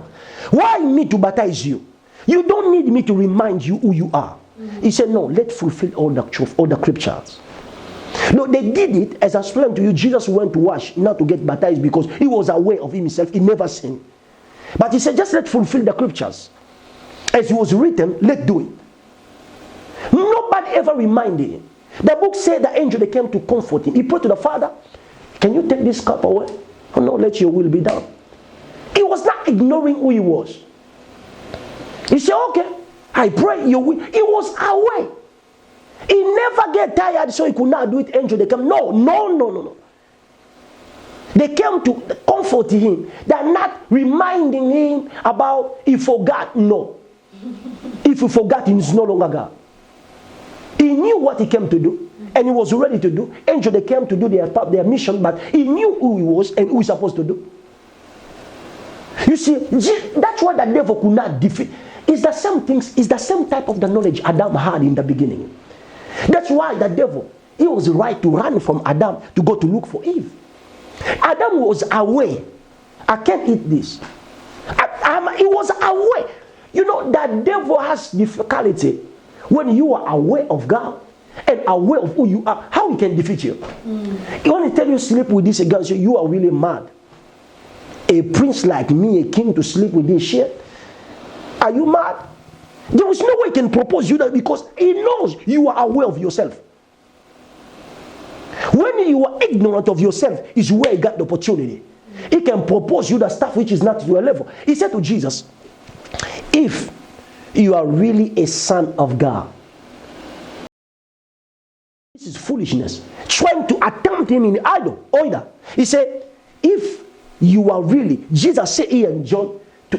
Why me to baptize you? You don't need me to remind you who you are. He said, no, let's fulfill all the truth, all the scriptures. No, they did it, as I explained to you. Jesus went to wash, not to get baptized, because he was aware of himself. He never sinned. But he said, just let's fulfill the scriptures. As it was written, let's do it. Nobody ever reminded him. The book said the angel, they came to comfort him. He prayed to the Father, can you take this cup away? Oh no, let your will be done. He was not ignoring who he was. He said, okay, I pray your will. He was aware. He never get tired so he could not do it. Angel, they come. No. They came to comfort him. They're not reminding him about he forgot. No. If he forgot, he is no longer God. He knew what he came to do, and he was ready to do. Angel, they came to do their mission, but he knew who he was and who he's supposed to do. You see, that's why the devil could not defeat. It's the same things, it's the same type of the knowledge Adam had in the beginning. That's why the devil, he was right to run from Adam to go to look for Eve. Adam was aware. I can't eat this. He was aware. The devil has difficulty when you are aware of God and aware of who you are. How he can defeat you? He want to tell you sleep with this girl, so you are really mad. A prince like me, a king, to sleep with this shit? Are you mad? There was no way he can propose you that, because he knows you are aware of yourself. When you are ignorant of yourself is where he got the opportunity. He can propose you the stuff which is not to your level. He said to Jesus, if you are really a son of God, this is foolishness. Trying to attempt him in idol order. He said, if you are really, Jesus said here in John,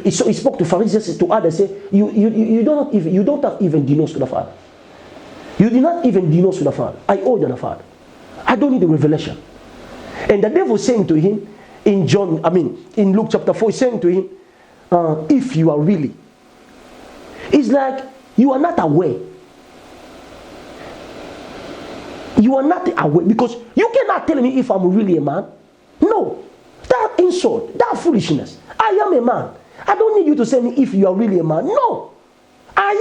so he spoke to Pharisees, to others, say, you don't have even denounce to the Father. You did not even denounce to the Father. I owe to the Father. I don't need a revelation. And the devil saying to him in in Luke chapter 4, saying to him, if you are really, it's like you are not aware. You are not aware, because you cannot tell me if I'm really a man. No, that insult, that foolishness. I am a man. I don't need you to say me if you are really a man. No, I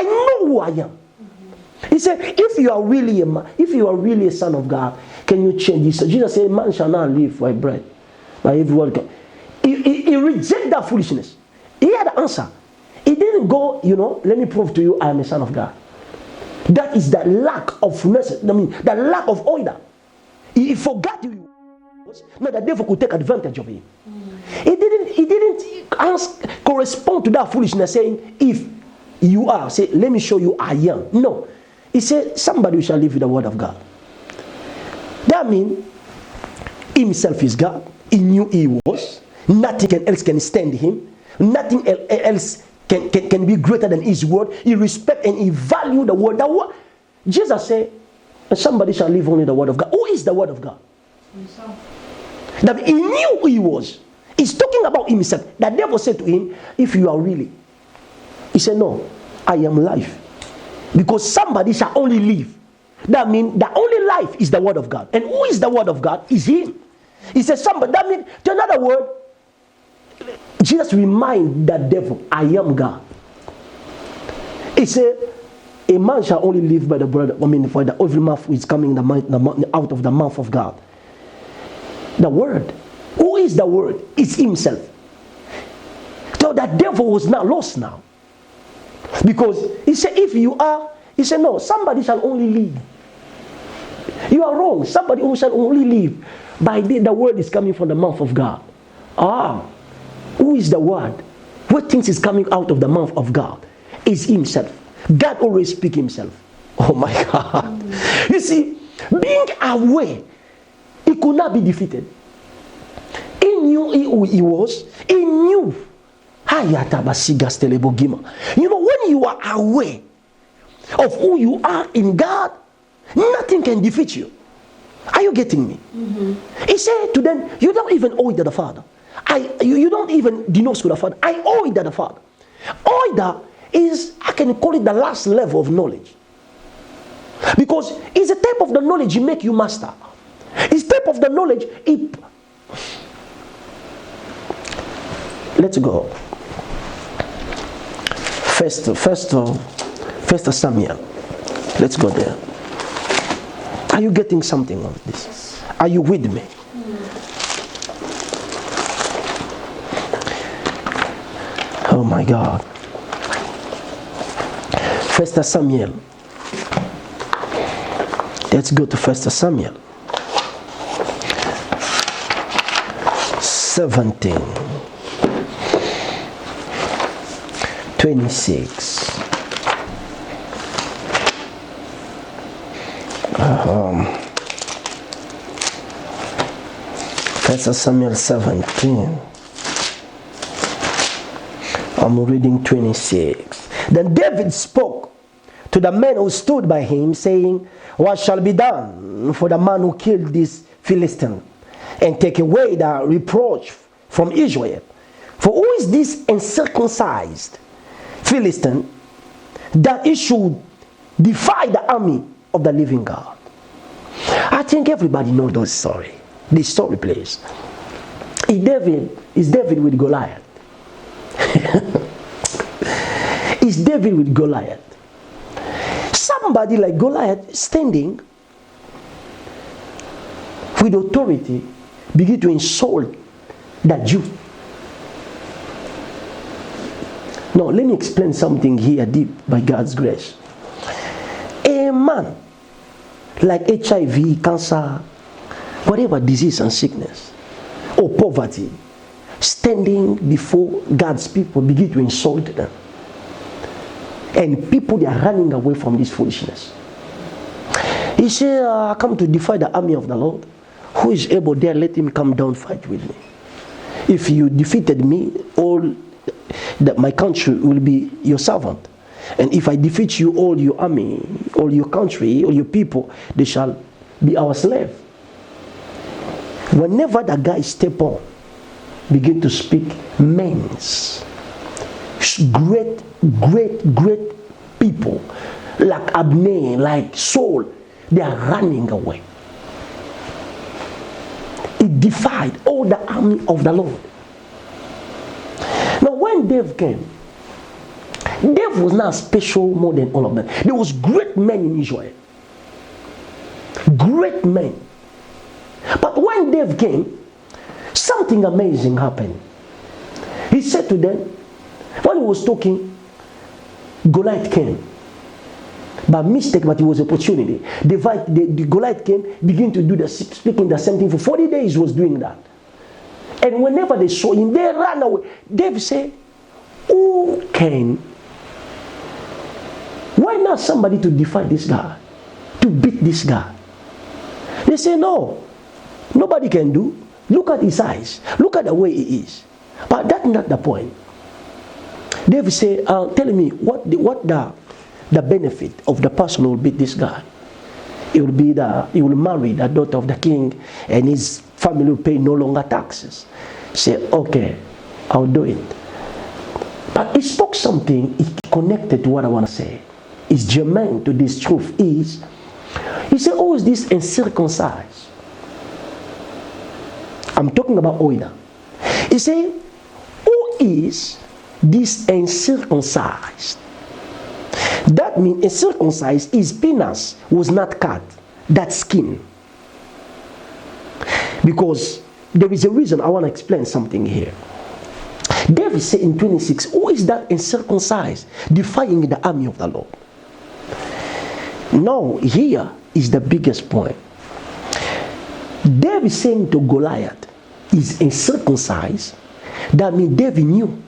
know who I am. He said, if you are really a man, if you are really a son of God, can you change this? Jesus said, man shall not live by bread, by every word. He rejected that foolishness. He had the answer. He didn't go, let me prove to you I am a son of God. That is the lack of message. The lack of order. He forgot you. No, the devil could take advantage of him. He didn't correspond to that foolishness, saying, if you are, say, let me show you I am. No. He said, somebody shall live with the word of God. That means himself is God. He knew he was. Nothing else can stand him. Nothing else can be greater than his word. He respect and he value the word. Jesus said, somebody shall live only the word of God. Who is the word of God? Himself. That he knew who he was. He's talking about himself. The devil said to him, if you are really. He said, no, I am life. Because somebody shall only live. That means the only life is the word of God. And who is the word of God? Is him. He said somebody. That means, to another word, Jesus remind the devil, I am God. He said, a man shall only live by the bread. For the every mouth is coming out of the mouth of God. The word. Who is the word? It's himself. So the devil was not lost now. Because he said, if you are, he said, no, somebody shall only live. You are wrong. Somebody who shall only live by the word is coming from the mouth of God. Who is the word? What things is coming out of the mouth of God is himself. God always speaks himself. Oh my God. You see, being aware, he could not be defeated. He knew who he was. He knew. When you are aware of who you are in God, nothing can defeat you. Are you getting me? Mm-hmm. He said to them, you don't even owe it to the Father. You don't even denounce to the Father. I owe it to the Father. Order is, I can call it the last level of knowledge. Because it's a type of the knowledge you make you master. It's type of the knowledge. Let's go. First Samuel. Let's go there. Are you getting something of this? Are you with me? Oh my God. First Samuel. Let's go to First Samuel 17, 26. First Samuel 17. I'm reading 26. Then David spoke to the men who stood by him, saying, what shall be done for the man who killed this Philistine, and take away the reproach from Israel? For who is this uncircumcised Philistine, that he should defy the army of the living God? I think everybody knows this story. This story, please. Is David with Goliath? Is David with Goliath? Somebody like Goliath standing with authority begin to insult that Jew. Now let me explain something here deep by God's grace. A man like HIV, cancer, whatever disease and sickness or poverty, standing before God's people begin to insult them. And people, they are running away from this foolishness. He said, I come to defy the army of the Lord. Who is able there, let him come down fight with me. If you defeated me, all that my country will be your servant. And if I defeat you, all your army, all your country, all your people, they shall be our slave. Whenever the guy step on, begin to speak men's, great people, like Abner, like Saul, they are running away. It defied all the army of the Lord. Now when Dave came, Dave was not special more than all of them. There was great men in Israel. Great men. But when Dave came, something amazing happened. He said to them, when he was talking, Goliath came. By mistake, but it was opportunity. The Goliath came, began to do speaking the same thing. For 40 days he was doing that. And whenever they saw him, they ran away. David said, who can? Why not somebody to defy this guy? To beat this guy? They say, no. Nobody can do. Look at his eyes. Look at the way he is. But that's not the point. David said, tell me what the benefit of the person who will beat this guy. He will marry the daughter of the king, and his family will pay no longer taxes. Say, okay, I'll do it. But he spoke something connected to what I want to say. It's germane to this truth. He said, oh, is this uncircumcised? I'm talking about Oida. He said, who is this uncircumcised? That means uncircumcised, his penis was not cut, that skin. Because there is a reason. I want to explain something here. David said in 26, who is that uncircumcised defying the army of the Lord? Now, here is the biggest point. David saying to Goliath, is uncircumcised. That means David knew,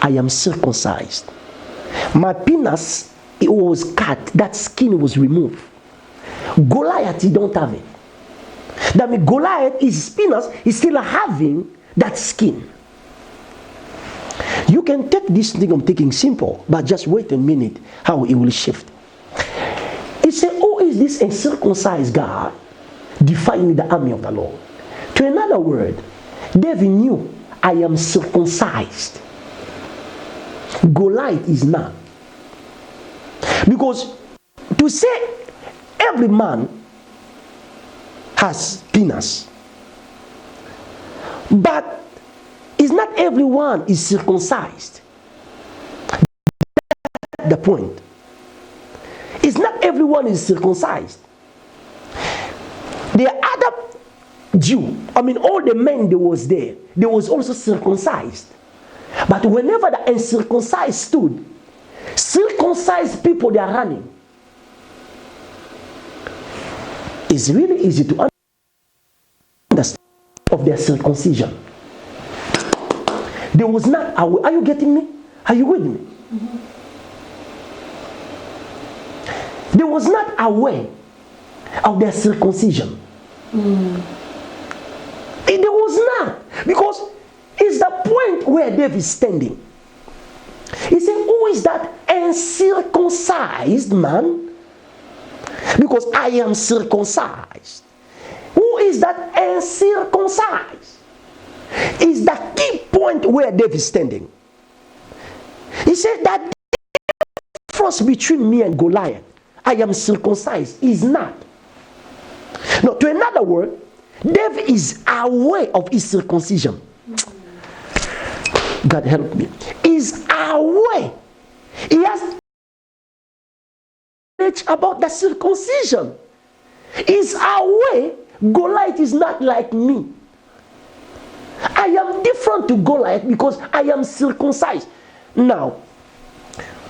I am circumcised. My penis, it was cut, that skin was removed. Goliath, he don't have it. That means Goliath, his penis is still having that skin. You can take this thing I'm taking simple, but just wait a minute how it will shift. He said, who is this uncircumcised God defying the army of the Lord? To another word, David knew, I am circumcised. Goliath is not. Because to say every man has penis, but it's not everyone is circumcised. That's the point. It's not everyone is circumcised. The other Jew, all the men that was there, they was also circumcised. But whenever the uncircumcised stood, circumcised people, they are running. It's really easy to understand of their circumcision. There was not a way. Are you getting me? Are you with me? Mm-hmm. There was not a way of their circumcision. There was not. Because it's the point where David is standing. He said, who is that uncircumcised man? Because I am circumcised. Who is that uncircumcised? Is the key point where David is standing. He said that the difference between me and Goliath, I am circumcised, is not. No, to another word, David is aware of his circumcision. God help me. Is aware. He has knowledge about the circumcision. Is aware Goliath is not like me. I am different to Goliath because I am circumcised. Now,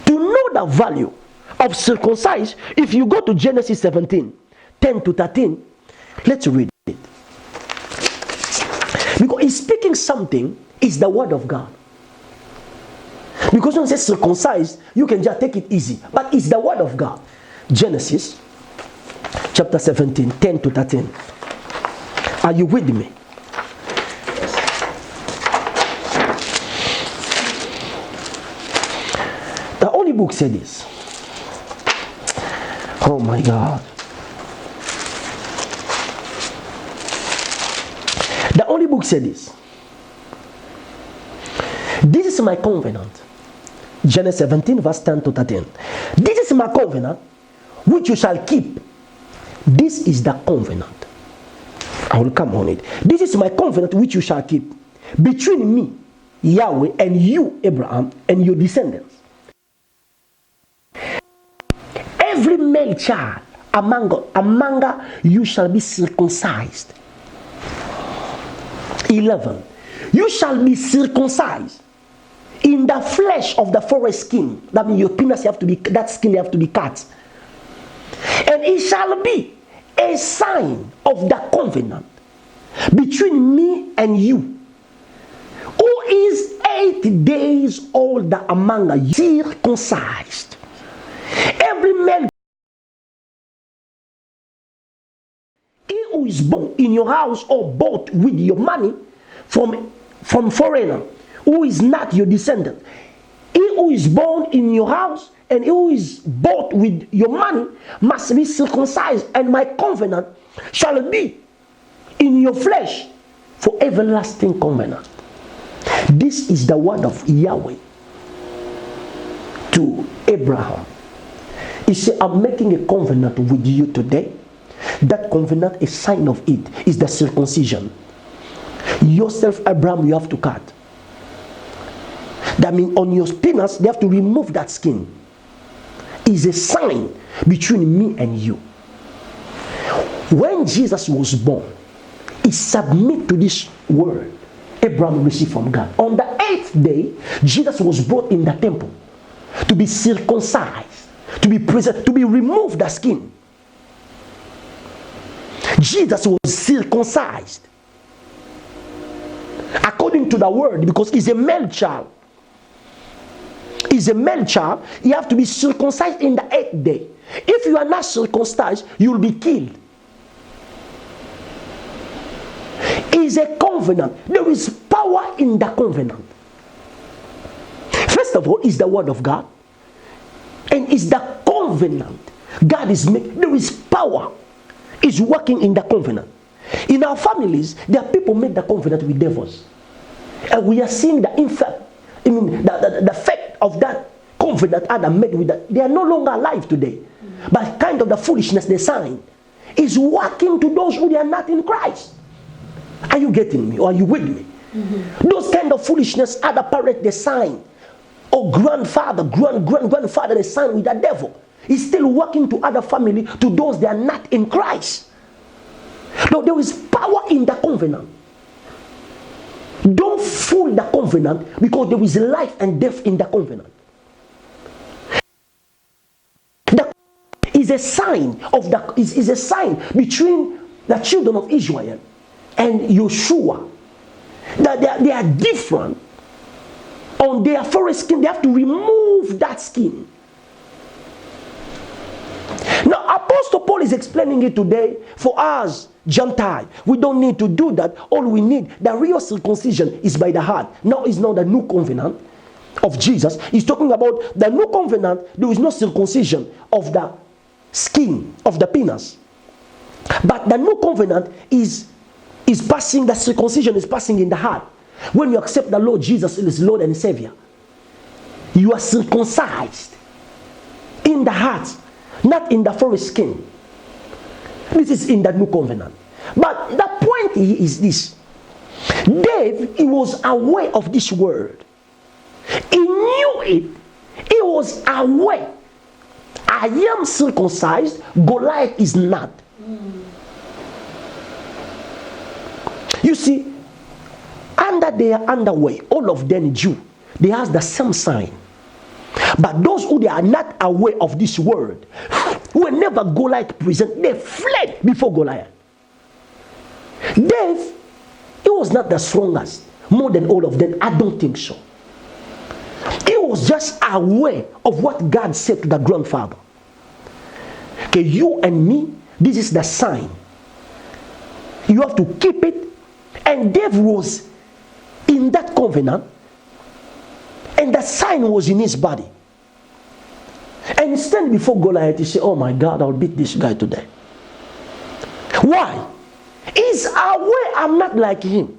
to know the value of circumcised, if you go to Genesis 17, 10 to 13, let's read it. Because he's speaking something, is the word of God. Because when it says circumcised, you can just take it easy. But it's the word of God. Genesis chapter 17, 10 to 13. Are you with me? The Holy Book said this. Oh my God. The Holy Book said this. This is my covenant. Genesis 17 verse 10 to 13. This is my covenant which you shall keep. This is the covenant. I will come on it. This is my covenant which you shall keep between me, Yahweh, and you, Abraham, and your descendants. Every male child among you shall be circumcised. 11. You shall be circumcised in the flesh of the forest skin. That means your penis have to be, that skin have to be cut. And it shall be a sign of the covenant between me and you, who is 8 days old among you, circumcised. Every man who is born in your house or bought with your money from foreigner, who is not your descendant, he who is born in your house and who is bought with your money must be circumcised, and my covenant shall be in your flesh for everlasting covenant. This is the word of Yahweh to Abraham. He said, I'm making a covenant with you today. That covenant, a sign of it is the circumcision. Yourself, Abraham, you have to cut. That means on your penis, they have to remove that skin. It's a sign between me and you. When Jesus was born, he submitted to this word Abraham received from God. On the 8th day, Jesus was brought in the temple to be circumcised, to be present, to be removed the skin. Jesus was circumcised according to the word, because he's a male child. He's a male child. You have to be circumcised in the 8th day. If you are not circumcised, you will be killed. It's a covenant. There is power in the covenant. First of all, is the word of God, and is the covenant God is making. There is power. Is working in the covenant. In our families, there are people make the covenant with devils, and we are seeing the effect. I mean, the effect of that covenant Adam made with that. They are no longer alive today, but kind of the foolishness they signed is working to those who are not in Christ. Are you getting me, or are you with me? Those kind of foolishness other parents they sign, or grandfather, grandfather they sign with the devil. Is still working to other family, to those that are not in Christ. No, there is power in the covenant. Don't fool the covenant, because there is life and death in the covenant. That is a sign of the is a sign between the children of Israel and Yeshua. That they are different. On their forest skin, they have to remove that skin. Now, Apostle Paul is explaining it today for us, Gentile. We don't need to do that. All we need, the real circumcision is by the heart. Now, it's not the new covenant of Jesus. He's talking about the new covenant. There is no circumcision of the skin, of the penis. But the new covenant is passing, the circumcision is passing in the heart. When you accept the Lord Jesus as Lord and Savior, you are circumcised in the heart, not in the forest skin. This is in the new covenant. But the point is this. David, he was aware of this word. He knew it. He was aware. I am circumcised, Goliath is not. You see, under their underway, all of them Jew, they have the same sign. But those who they are not aware of this word, whenever Goliath present, they fled before Goliath. David, he was not the strongest, more than all of them. I don't think so. He was just aware of what God said to the grandfather. Okay, you and me, this is the sign. You have to keep it. And David was in that covenant, and the sign was in his body. And he stand before Goliath, he say, oh my God, I'll beat this guy today. Why? He's aware I'm not like him.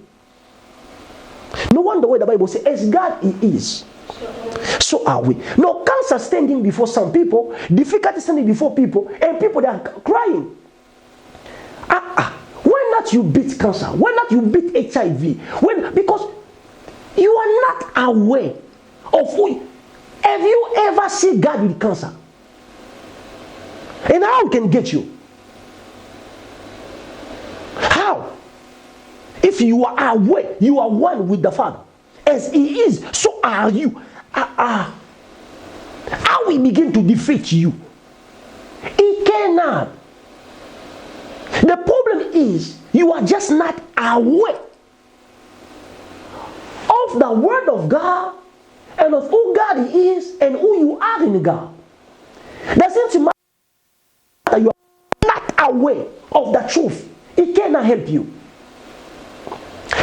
No wonder why the Bible says, as God he is, so are we. No cancer standing before some people, difficulty standing before people, and people that are crying. Why not you beat cancer? Why not you beat HIV? Because you are not aware of who. Have you ever seen God with cancer? And how it can get you? How? If you are aware, you are one with the Father. As He is, so are you. How we begin to defeat you? He cannot. The problem is, you are just not aware of the Word of God and of who God is and who you are in God. Doesn't matter that you are not aware of the truth. It cannot help you.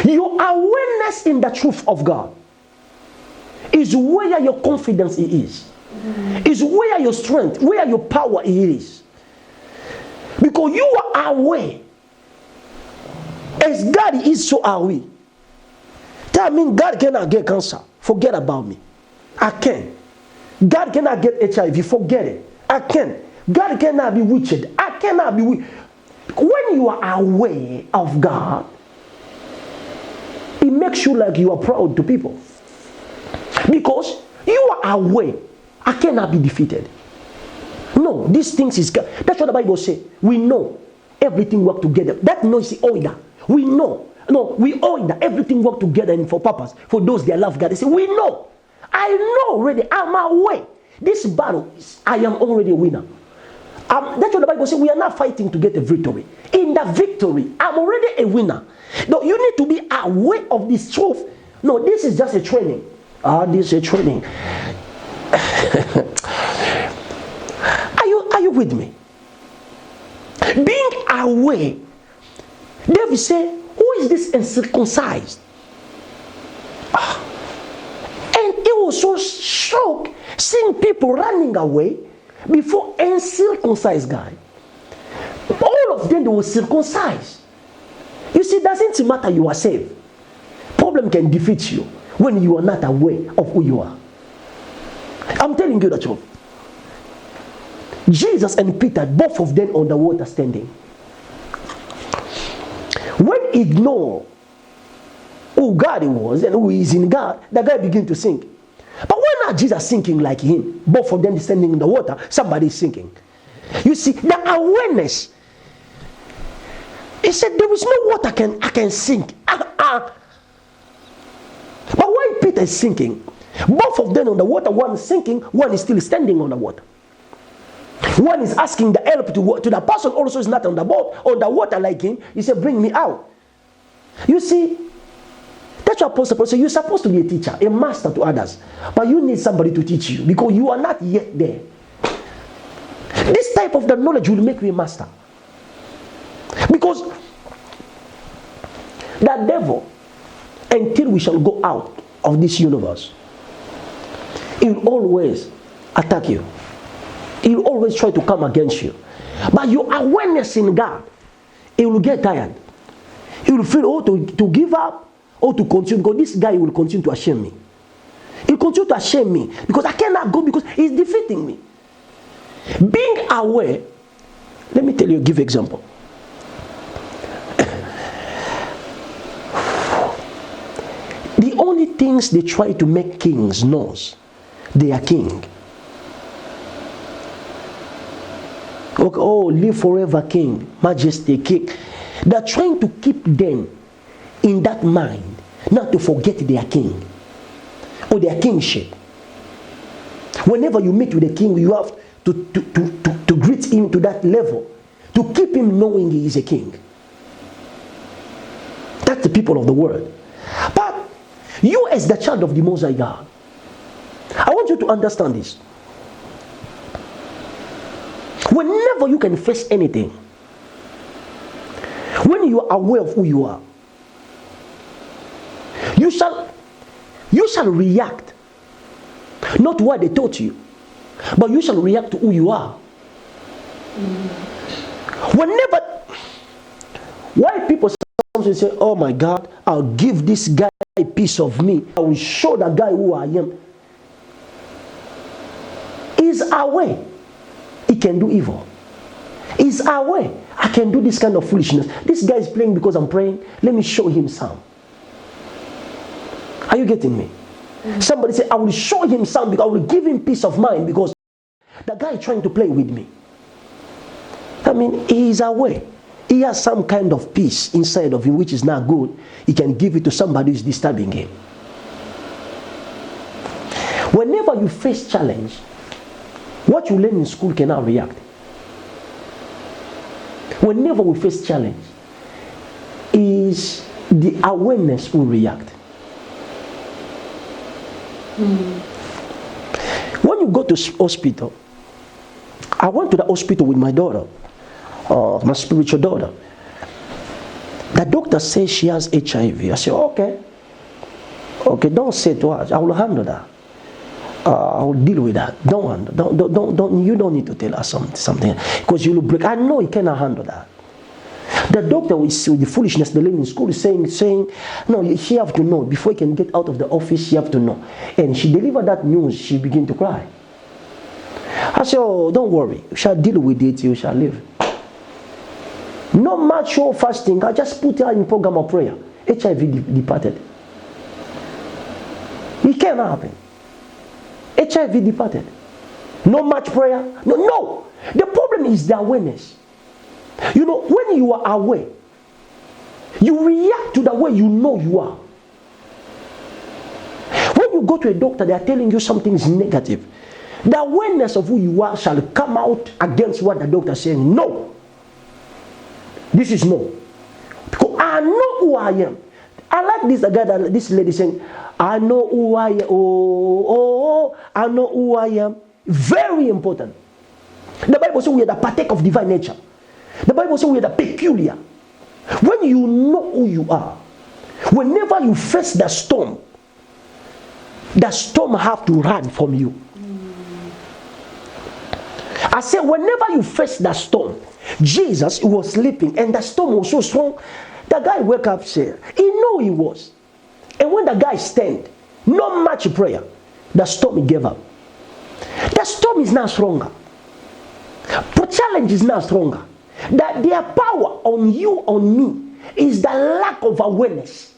Your awareness in the truth of God is where your confidence is. Is where your strength, where your power is. Because you are aware. As God is, so are we. That means God cannot get cancer. Forget about me. I can. God cannot get HIV. Forget it. I can. God cannot be witched. I cannot be witched. When you are aware of God, it makes you like you are proud to people. Because you are aware. I cannot be defeated. No, these things is God. That's what the Bible says. We know everything work together. That noisy order. We know. No, we order everything work together and for purpose. For those that love God, they say, we know. I know already. I'm aware. This battle, I am already a winner. That's what the Bible says. We are not fighting to get a victory. In the victory, I'm already a winner. No, you need to be aware of this truth. No, this is just a training. This is a training. Are you with me? Being aware. David said, who is this uncircumcised? And he was so shocked seeing people running away before uncircumcised guy. All of them, they were circumcised. You see, it doesn't matter you are saved. Problem can defeat you when you are not aware of who you are. I'm telling you the truth. Jesus and Peter, both of them on the water standing. When ignore who God was and who is in God, the guy begin to sink. But why not Jesus sinking like him? Both of them standing in the water, somebody is sinking. You see, the awareness. He said, there is no water I can sink. But when Peter is sinking, both of them on the water, one is sinking, one is still standing on the water. One is asking the help to the person also is not on the boat, on the water like him. He said, bring me out. You see, that's what Apostle Paul said. You're supposed to be a teacher, a master to others. But you need somebody to teach you because you are not yet there. This type of the knowledge will make you a master. Because the devil, until we shall go out of this universe, he will always attack you. He will always try to come against you. But your awareness in God, he will get tired. He will feel, to give up or to continue. Because this guy will continue to shame me. He will continue to shame me because I cannot go because he's defeating me. Being aware, let me tell you, give example. The only things they try to make kings knows, they are king. Okay, oh, live forever king, majesty king. They're trying to keep them in that mind, not to forget their king or their kingship. Whenever you meet with a king, you have to greet him to that level, to keep him knowing he is a king. That's the people of the world. But you as the child of the Most High God, I want you to understand this. Whenever you can face anything, When you are aware of who you are, you shall react, not to what they taught you, but you shall react to who you are. Whenever, why people sometimes say, oh my God, I'll give this guy a piece of me, I will show that guy who I am. He's aware he can do evil. He's aware I can do this kind of foolishness. This guy is playing because I'm praying. Let me show him some. Are you getting me? Somebody say, I will show him some because I will give him peace of mind because the guy is trying to play with me. I mean, he is aware. He has some kind of peace inside of him which is not good. He can give it to somebody who is disturbing him. Whenever you face challenge, what you learn in school cannot react. Whenever we face challenge, is the awareness will react. When you go to hospital, I went to the hospital with my daughter, my spiritual daughter. The doctor says she has HIV. I said, okay, don't say to us. I will handle that. I will deal with that. Don't. You don't need to tell us something because you will break. I know he cannot handle that. The doctor with the foolishness they learn in school is saying, no, she have to know before he can get out of the office. She have to know. And she delivered that news. She began to cry. I said, oh, don't worry. You shall deal with it. You shall live. No much or fasting. I just put her in program of prayer. HIV departed. It can't happen. HIV departed. No much prayer. No. The problem is the awareness. You know, when you are aware, you react to the way you know you are. When you go to a doctor, they are telling you something is negative. The awareness of who you are shall come out against what the doctor is saying. No. This is no. Because I know who I am. I like this lady saying, I know who I am. Oh, I know who I am. Very important. The Bible says we are the partake of divine nature. The Bible says we are the peculiar. When you know who you are, whenever you face the storm have to run from you. I said, whenever you face the storm, Jesus was sleeping and the storm was so strong. The guy woke up, said, he knew he was. And when the guy stand, not much prayer, the storm gave up. The storm is not stronger. The challenge is not stronger. That their power on you, on me, is the lack of awareness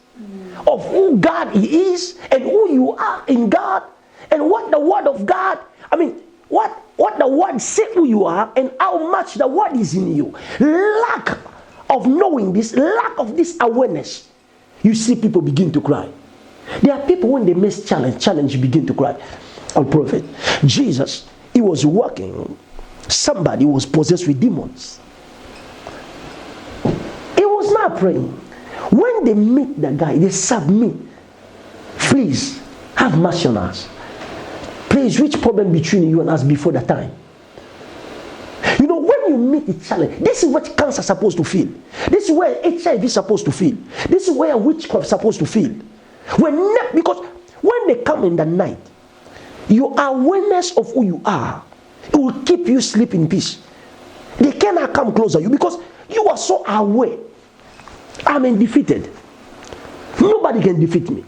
of who God is and who you are in God and what the Word of God, what the Word says who you are and how much the Word is in you. Lack of knowing this, lack of this awareness, you see people begin to cry. There are people when they miss challenge begin to cry. Our prophet Jesus, he was walking. Somebody was possessed with demons. He was not praying. When they meet the guy, they submit. Please, have mercy on us. Please, which problem between you and us before the time? You know, when you meet the challenge, this is what cancer is supposed to feel. This is where HIV is supposed to feel. This is where witchcraft is supposed to feel. Because when they come in the night, your awareness of who you are, it will keep you sleep in peace. They cannot come closer to you because you are so aware. I'm undefeated. Nobody can defeat me.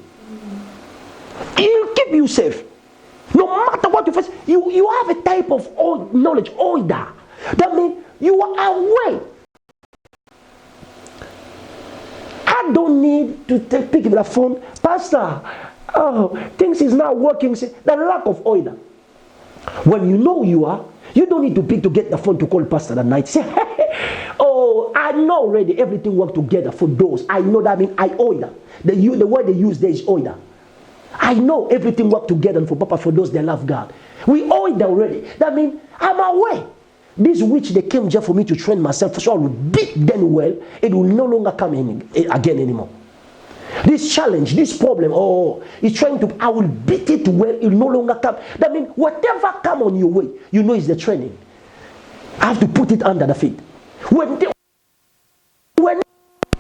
He'll keep you safe. No matter what you face, you have a type of knowledge, order. That means you are aware. I don't need to pick up the phone. Pastor, things is not working. The lack of order. When you know you are, you don't need to pick to get the phone to call pastor that night. Say, oh, I know already everything work together for those. I know that means I order. The word they use there is order. I know everything work together for Papa for those that love God. We order already. That means I'm aware. This witch they came just for me to train myself so I will beat them well. It will no longer come in again anymore. This challenge, this problem, it's trying to, I will beat it well, it will no longer come. That means whatever come on your way, you know it's the training. I have to put it under the feet. When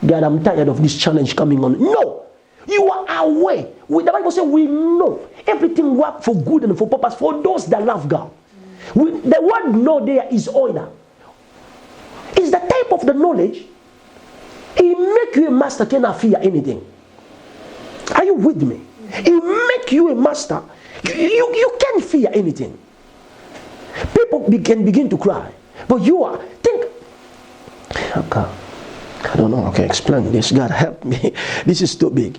God, I'm tired of this challenge coming on. No. You are aware. The Bible says we know everything works for good and for purpose for those that love God. The word know there is order. It's the type of the knowledge. It make you a master, cannot fear anything. Are you with me? It make you a master. You can't fear anything. People can begin to cry. But you are, think, okay, I don't know, I can explain this. God help me. This is too big.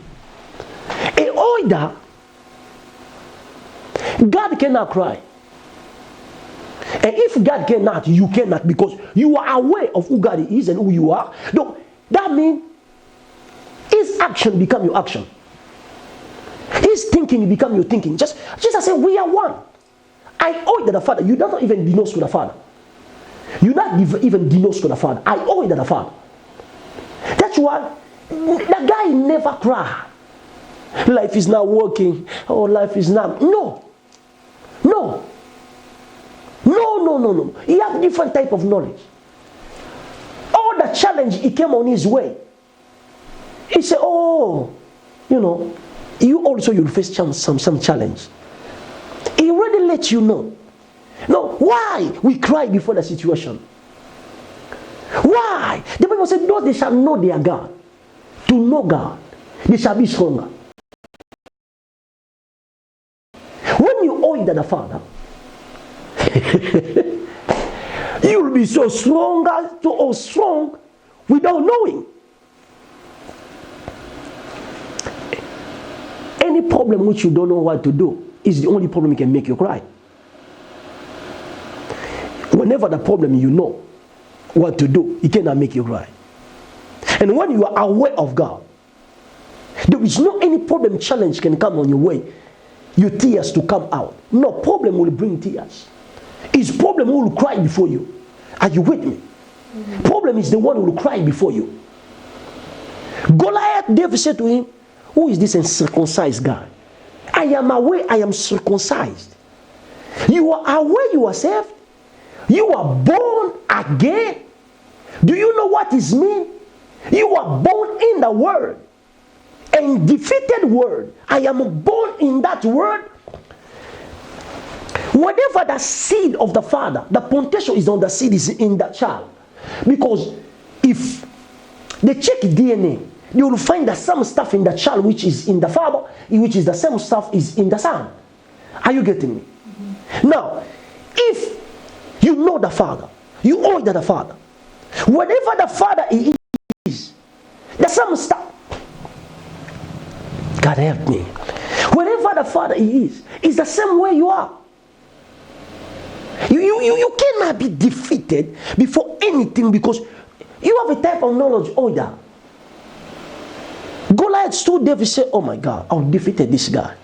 In order, God cannot cry. And if God cannot, you cannot, because you are aware of who God is and who you are. No, that means his action become your action. His thinking become your thinking. Just I say we are one. I owe it to the Father. You don't even denounce to the Father. You not even denounce to the Father. I owe it to the Father. That's why the guy never cry. Life is not working. Oh, life is not. No. He has different type of knowledge. All the challenge he came on his way. He said, oh, you also you'll face some challenge. He already let you know. No, why we cry before the situation? Why? The Bible said, those they shall know their God. To know God, they shall be stronger. When you owe it to the Father, you'll be so strong without knowing. Any problem which you don't know what to do is the only problem that can make you cry. Whenever the problem you know what to do, it cannot make you cry. And when you are aware of God, there is no any problem, challenge can come on your way, your tears to come out. No problem will bring tears. His problem will cry before you. Are you with me? Problem is the one who will cry before you. Goliath, David said to him, who is this uncircumcised guy? I am aware I am circumcised. You are aware you are saved? You are born again? Do you know what it means? You are born in the word. And defeated word. I am born in that word. Whatever the seed of the father, the potential is on the seed is in the child. Because if they check DNA, you will find that some stuff in the child which is in the father, which is the same stuff is in the son. Are you getting me? Now, if you know the father, you owe it to the father. Whatever the father is, the same stuff. God help me. Whatever the father is the same way you are. You cannot be defeated before anything because you have a type of knowledge order. Goliath stood there and said, oh my God, I will defeat this guy.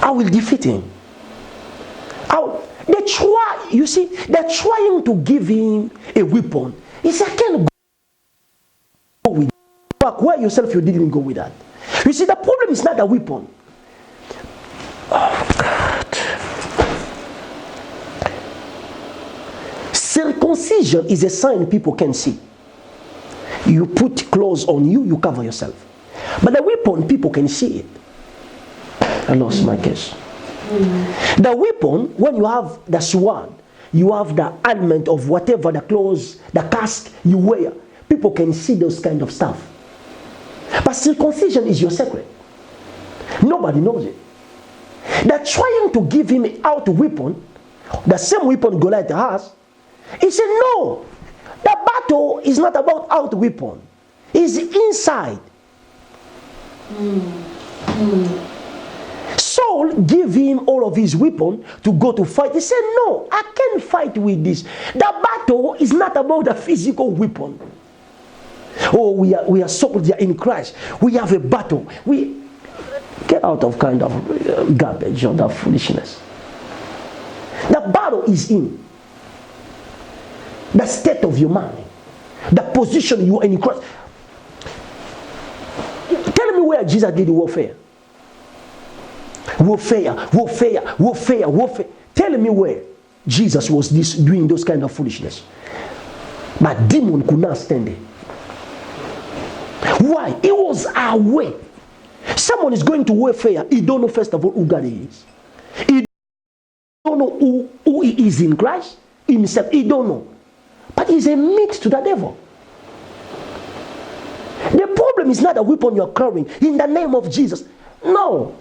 I will defeat him. They're trying to give him a weapon. He said, I can't go with that. Why yourself you didn't go with that? You see, the problem is not a weapon. Oh God. Circumcision is a sign people can see. You put clothes on you, you cover yourself. But the weapon, people can see it. I lost my case. The weapon, when you have the sword, you have the element of whatever the clothes, the casque you wear. People can see those kind of stuff. But circumcision is your secret. Nobody knows it. They're trying to give him out weapon, the same weapon Goliath has. He said, no, the battle is not about out weapon. It's inside. Saul gave him all of his weapon to go to fight. He said, no, I can't fight with this. The battle is not about a physical weapon. Oh, we are soldiers in Christ. We have a battle. We get out of kind of garbage or that foolishness. The battle is in the state of your mind, the position you are in Christ. Tell me where Jesus did warfare. Warfare. Tell me where Jesus was doing those kind of foolishness. But demon could not stand it. Why? He was aware. Someone is going to warfare. He don't know first of all who God is. He don't know who he is in Christ himself. He don't know. But he's a meat to the devil. The problem is not a weapon you're carrying in the name of Jesus. No.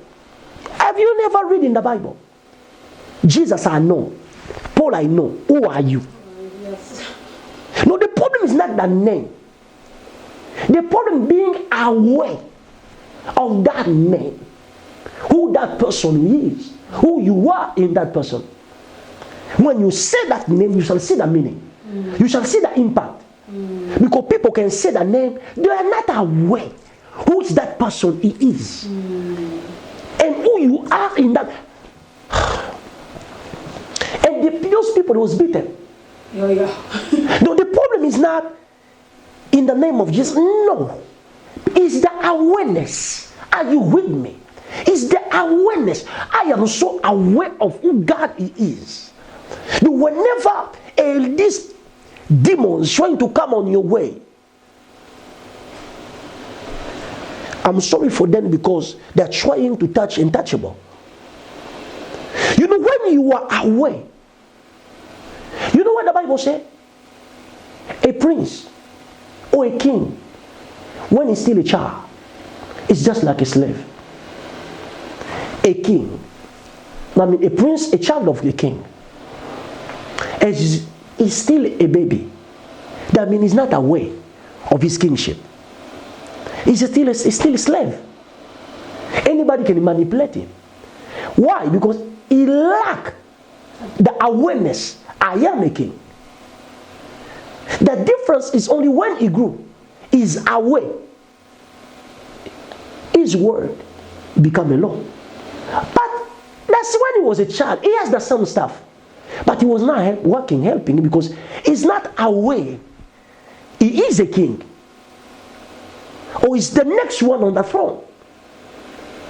Have you never read in the Bible? Jesus, I know. Paul, I know. Who are you? Yes. No, the problem is not the name. The problem being aware of that name. Who that person is. Who you are in that person. When you say that name, you shall see the meaning. You shall see the impact. Because people can say the name, they are not aware who is that person he is. And who you are in that. And those people was beaten. Yeah. No, the problem is not in the name of Jesus. No. It's the awareness. Are you with me? It's the awareness. I am so aware of who God is. Whenever these demons trying to come on your way, I'm sorry for them because they're trying to touch untouchable. You know, when you are aware, you know what the Bible says? A prince or a king, when he's still a child, is just like a slave. A king, a prince, a child of the king, is still a baby. That means he's not aware of his kingship. He's still a slave. Anybody can manipulate him. Why? Because he lacks the awareness, I am a king. The difference is only when he grew, he's aware. His word become a law. But that's when he was a child. He has the same stuff. But he was not helping because he's not aware. He is a king. Or he's the next one on the throne.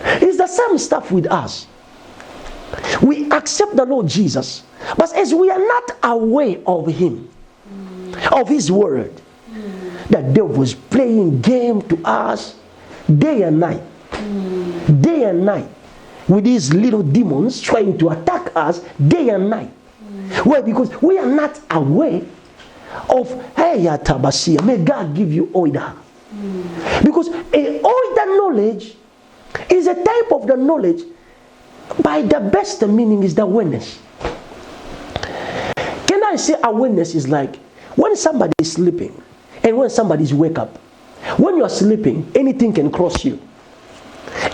It's the same stuff with us. We accept the Lord Jesus. But as we are not aware of him, of his word, the devil is playing game to us day and night. Day and night. With these little demons trying to attack us day and night. Why? Because we are not aware of, hey, Tabasia, may God give you order. Because all the knowledge is a type of the knowledge, by the best meaning is the awareness. Can I say awareness is like when somebody is sleeping and when somebody is wake up. When you are sleeping, anything can cross you.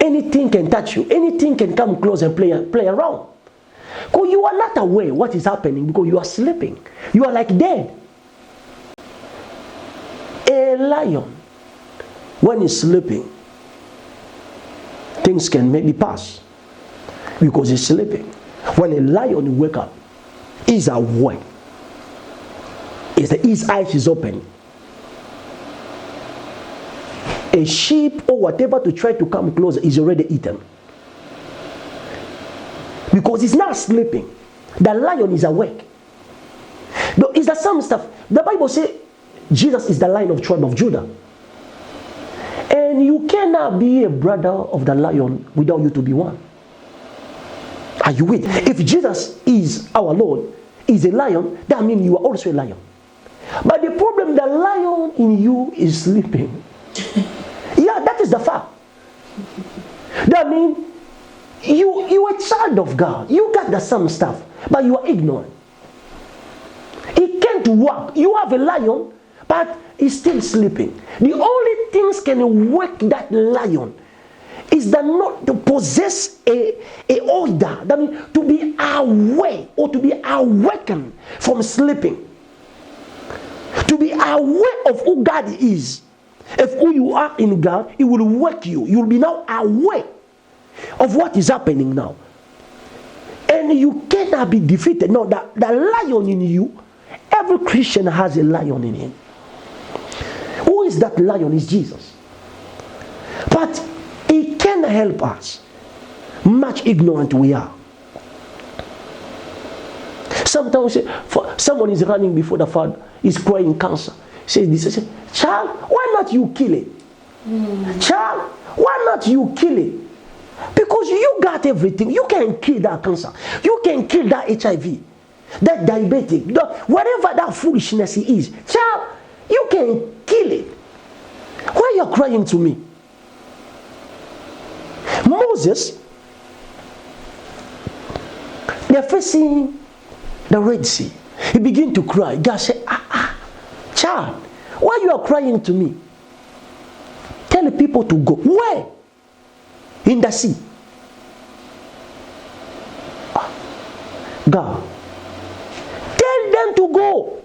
Anything can touch you. Anything can come close and play around. Because you are not aware what is happening because you are sleeping. You are like dead. A lion, when he's sleeping, things can maybe pass because he's sleeping. When a lion wake up, he's aware. His eyes is open. A sheep or whatever to try to come closer is already eaten. Because he's not sleeping. The lion is awake. It's the same stuff. The Bible says Jesus is the Lion of tribe of Judah. And you cannot be a brother of the lion without you to be one. Are you with? If Jesus is our Lord, is a lion, that means you are also a lion. But the problem, the lion in you is sleeping. Yeah, that is the fact. That means you are a child of God. You got the same stuff, but you are ignorant. It can't work. You have a lion, but he's still sleeping. The only things can wake that lion is that not to possess a order. That means to be aware or to be awakened from sleeping. To be aware of who God is. If who you are in God, it will wake you. You will be now aware of what is happening now. And you cannot be defeated. No, the lion in you, every Christian has a lion in him. Who is that lion? Is Jesus. But he can help us. Much ignorant we are. Sometimes someone is running before the Father, is crying cancer. Says this, child, why not you kill it? Child, why not you kill it? Because you got everything. You can kill that cancer. You can kill that HIV, that diabetic, whatever that foolishness is. Child, you can kill it. Why are you crying to me? Moses, they're facing the Red Sea. He began to cry. God said, child, why you are crying to me? Tell the people to go. Where? In the sea. God, tell them to go.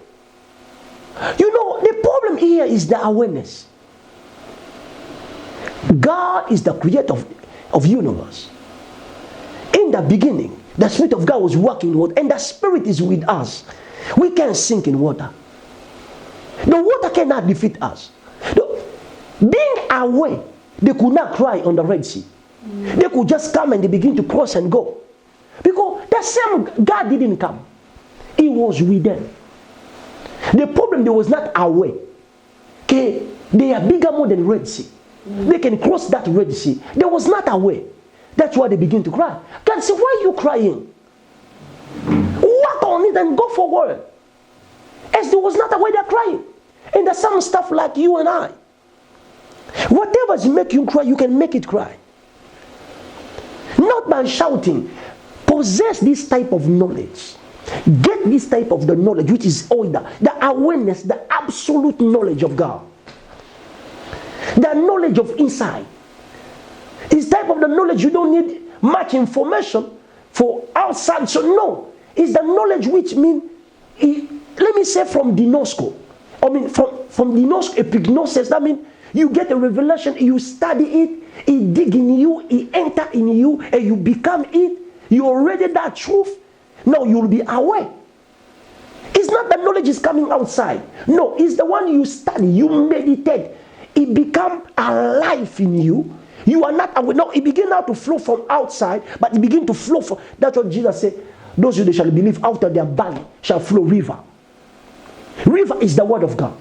You know, the problem here is the awareness. God is the creator of universe. In the beginning, the Spirit of God was working in water, and the Spirit is with us. We can sink in water. The water cannot defeat us. Being away, they could not cry on the Red Sea. They could just come and they begin to cross and go. Because the same God didn't come. He was with them. The problem, they was not away. Okay? They are bigger more than Red Sea. They can cross that Red Sea. They was not away. That's why they begin to cry. God said, why are you crying? Work on it and go forward. As there was not away, they're crying. And there's some stuff like you and I. Whatever's make you cry, you can make it cry. Not by shouting. Possess this type of knowledge. Get this type of the knowledge, which is older. The awareness, the absolute knowledge of God. The knowledge of inside. It's type of the knowledge you don't need much information for outside. So no, it's the knowledge which means, let me say from dinosco. I mean from dinosco, epignosis. That means you get a revelation, you study it, it dig in you, it enter in you, and you become it. You already that truth. Now you'll be aware. It's not the knowledge is coming outside. No, it's the one you study, you meditate. It become alive in you. You are not aware. No, it begin now to flow from outside, but it begin to flow from. That's what Jesus said. Those who they shall believe out of their belly shall flow river. River is the word of God.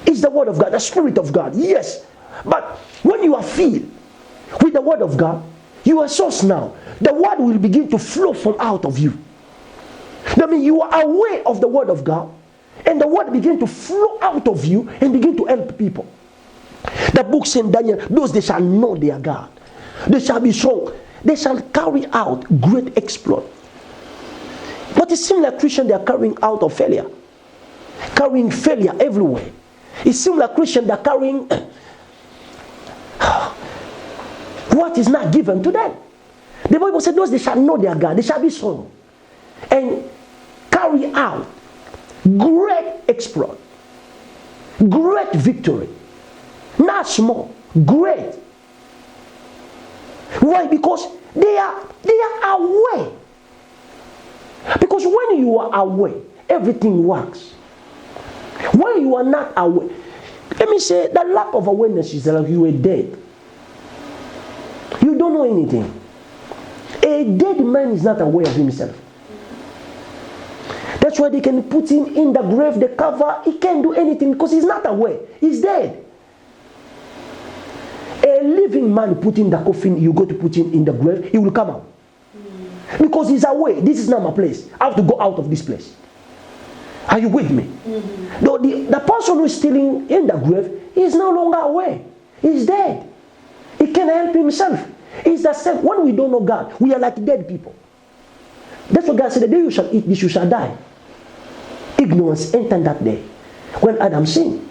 It's the word of God, the Spirit of God. Yes. But when you are filled with the word of God, you are source now. The word will begin to flow from out of you. That means you are aware of the word of God, and the word begin to flow out of you and begin to help people. The book says in Daniel, those they shall know their God. They shall be strong. They shall carry out great exploit. But it seems like Christians, they are carrying out of failure. Carrying failure everywhere. It seems like Christians, they are carrying what is not given to them. The Bible said, those they shall know their God. They shall be strong. And carry out great exploit. Great victory. Not small, great. Why? Because they are aware. Because when you are aware, everything works. When you are not aware, let me say, the lack of awareness is like you are dead. You don't know anything. A dead man is not aware of himself. That's why they can put him in the grave, the cover. He can't do anything because he's not aware. He's dead. A living man put in the coffin, you go to put him in the grave, he will come out. Because he's aware, this is not my place. I have to go out of this place. Are you with me? The person who is still in the grave is no longer aware. He's dead. He can't help himself. It's the same. When we don't know God, we are like dead people. That's what God said, the day you shall eat this, you shall die. Ignorance entered that day. When Adam sinned,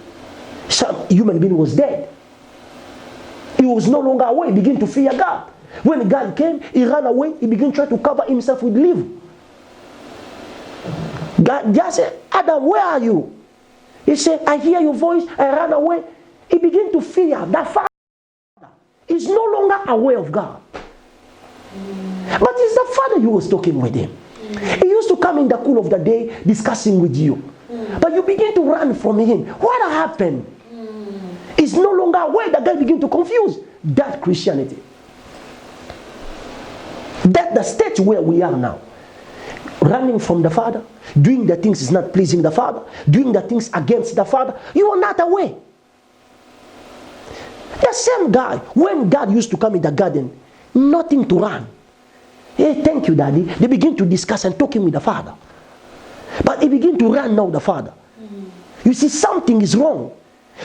some human being was dead. He was no longer aware. He began to fear God. When God came, he ran away. He began to try to cover himself with leaf. God just said, Adam, where are you? He said, I hear your voice. I ran away. He began to fear. That father is no longer aware of God. But it's the father who was talking with him. He used to come in the cool of the day discussing with you. But you begin to run from him. What happened? Is no longer aware. The guy begin to confuse. That Christianity. That the state where we are now. Running from the Father. Doing the things is not pleasing the Father. Doing the things against the Father. You are not aware. The same guy, when God used to come in the garden, nothing to run. Hey, thank you, Daddy. They begin to discuss and talking with the Father. But he begin to run now, the Father. You see, something is wrong.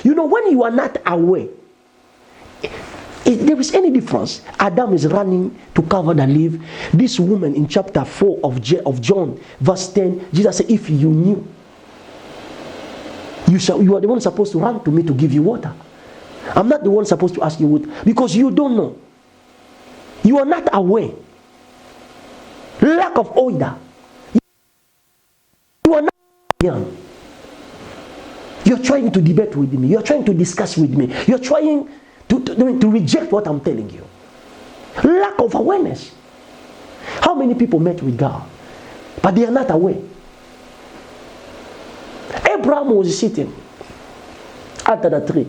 You know, when you are not aware, if there is any difference, Adam is running to cover the leaf. This woman in chapter 4 of John, verse 10, Jesus said, if you knew, you are the one supposed to run to me to give you water. I'm not the one supposed to ask you water, because you don't know. You are not aware. Lack of order. You are not young. You're trying to debate with me. You're trying to discuss with me. You're trying to reject what I'm telling you. Lack of awareness. How many people met with God, but they are not aware? Abraham was sitting under the tree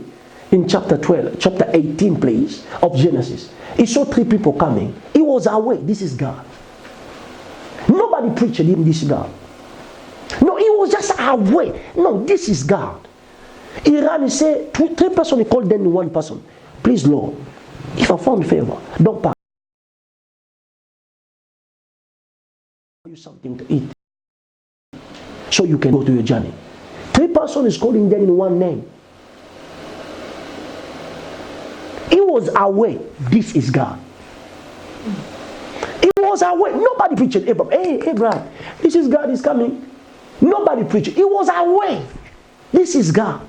in chapter 18, please, of Genesis. He saw 3 people coming. He was aware, this is God. Nobody preached him, this is God. No, he was just aware. No, this is God. He ran and said, 3 persons, he called them in 1 person. Please, Lord, if I found favor, don't pass you something to eat, so you can go to your journey. 3 persons is calling them in 1 name. He was aware, this is God. He was aware. Nobody preached Abraham. Hey, Abraham, this is God is coming. Nobody preached. He was aware, this is God.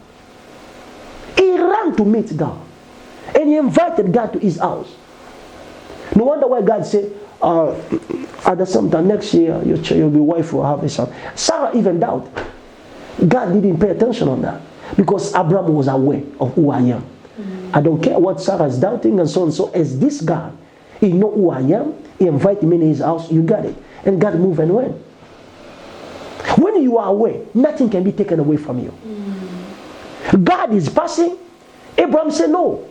He ran to meet God. And he invited God to his house. No wonder why God said, at the same time next year, your wife will have a son. Sarah even doubted. God didn't pay attention on that, because Abraham was aware of who I am. I don't care what Sarah is doubting and so on. So as this God, he know who I am. He invited me in his house. You got it. And God moved and went. When you are aware, nothing can be taken away from you. God is passing. Abraham said, no.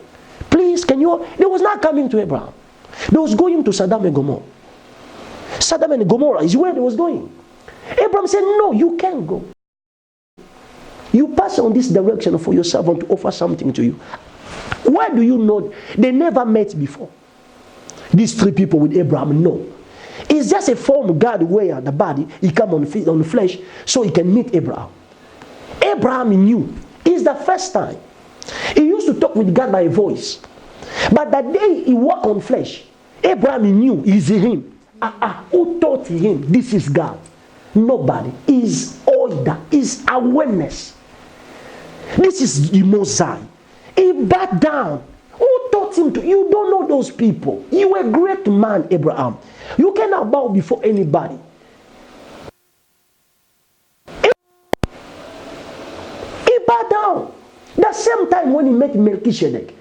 Please, can you? They was not coming to Abraham. They was going to Sodom and Gomorrah. Sodom and Gomorrah is where they was going. Abraham said, no, you can't go. You pass on this direction for your servant to offer something to you. Why do you know? They never met before. These 3 people with Abraham, no. It's just a form God where the body, he come on the flesh so he can meet Abraham. Abraham knew. It's the first time. He used to talk with God by voice. But the day he walked on flesh, Abraham knew it's him. Who taught him this is God? Nobody. Is order, is awareness. This is the Mosai. He bowed down. Who taught him to? You don't know those people. You were a great man, Abraham. You cannot bow before anybody. He bowed down. The same time when he met Melchizedek,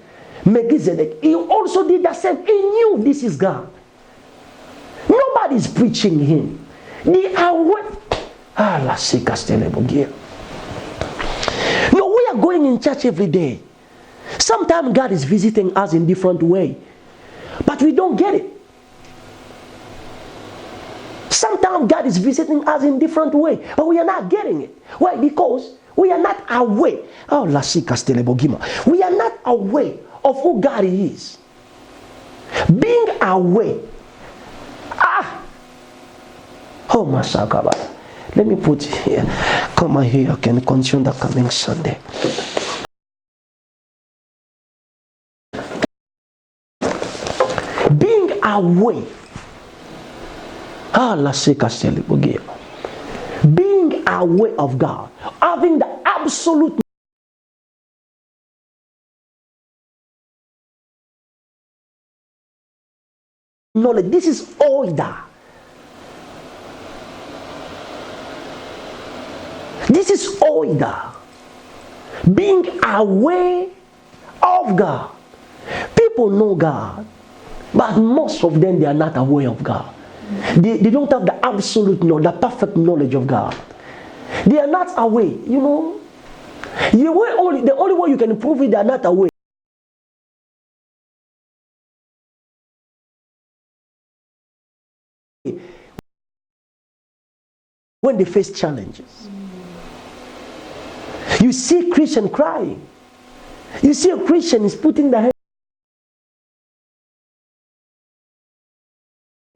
he also did the same. He knew this is God. Nobody's preaching him. They are what? No, we are going in church every day. Sometimes God is visiting us in different way, but we don't get it. Sometimes God is visiting us in different way, but we are not getting it. Why? Because we are not aware. We are not aware of who God is. Being aware. Oh, Masakaba. Let me put here. Come on here. I can continue the coming Sunday. Being aware. Being aware of God. Having the absolute knowledge. This is order. This is order. Being aware of God. People know God, but most of them, they are not aware of God. They don't have the absolute knowledge, the perfect knowledge of God. They are not aware. You know, the only way you can prove it, they are not aware. When they face challenges. You see Christian crying. You see a Christian is putting the hand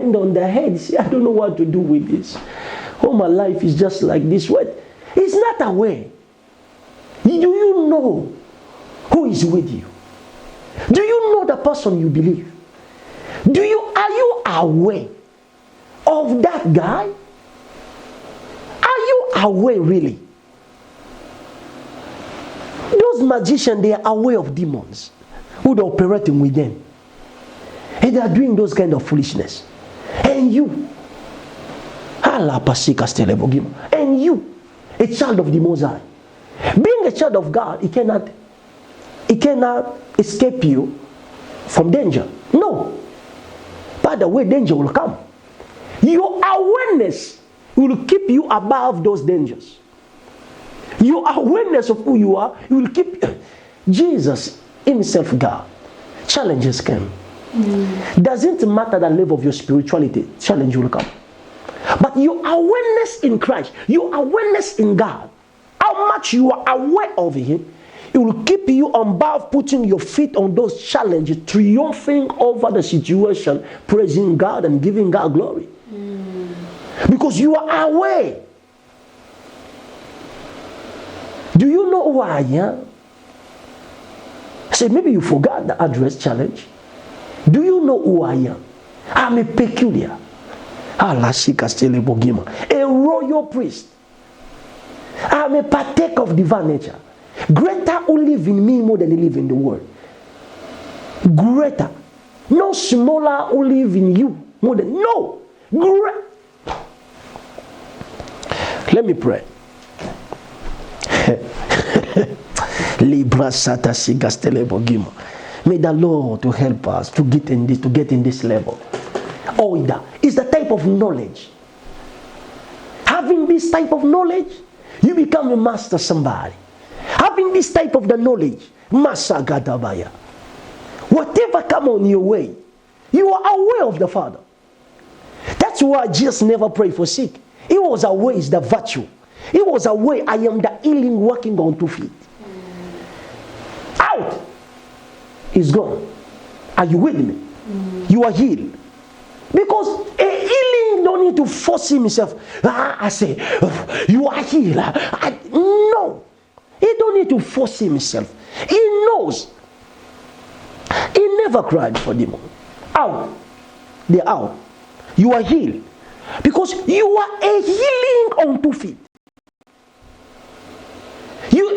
hand on their head. Say, I don't know what to do with this. Oh, my life is just like this. What? He's not aware. Do you know who is with you? Do you know the person you believe? Are you aware of that guy? Are you aware really? Those magicians, they are aware of demons who are operating with them. And they are doing those kind of foolishness. And you, and you, a child of the Most High, being a child of God, it cannot escape you from danger. No. By the way, danger will come. Your awareness will keep you above those dangers. Your awareness of who you are, you will keep. Jesus himself, God, challenges came. Doesn't matter the level of your spirituality, challenge will come. But your awareness in Christ, your awareness in God, how much you are aware of Him, it will keep you above putting your feet on those challenges, triumphing over the situation, praising God and giving God glory. Because you are aware. Do you know who I am? Say, maybe you forgot the address challenge. Do you know who I am? I'm a peculiar, a royal priest. I'm a partaker of divine nature. Greater who live in me more than they live in the world. Greater. No smaller who live in you more than. No. Great. Let me pray. May the Lord to help us to get in this level. Oida is the type of knowledge. Having this type of knowledge, you become a master somebody. Having this type of the knowledge, Masa Gadabaya. Whatever come on your way, you are aware of the Father. That's why Jesus never prayed for sick. He was aware is the virtue. He was aware I am the healing working on 2 feet. Out is gone. Are you with me? You are healed. Because a healing don't need to force himself. I say, you are healed. No. He don't need to force himself. He knows. He never cried for demon. Out. They're out. You are healed. Because you are a healing on 2 feet.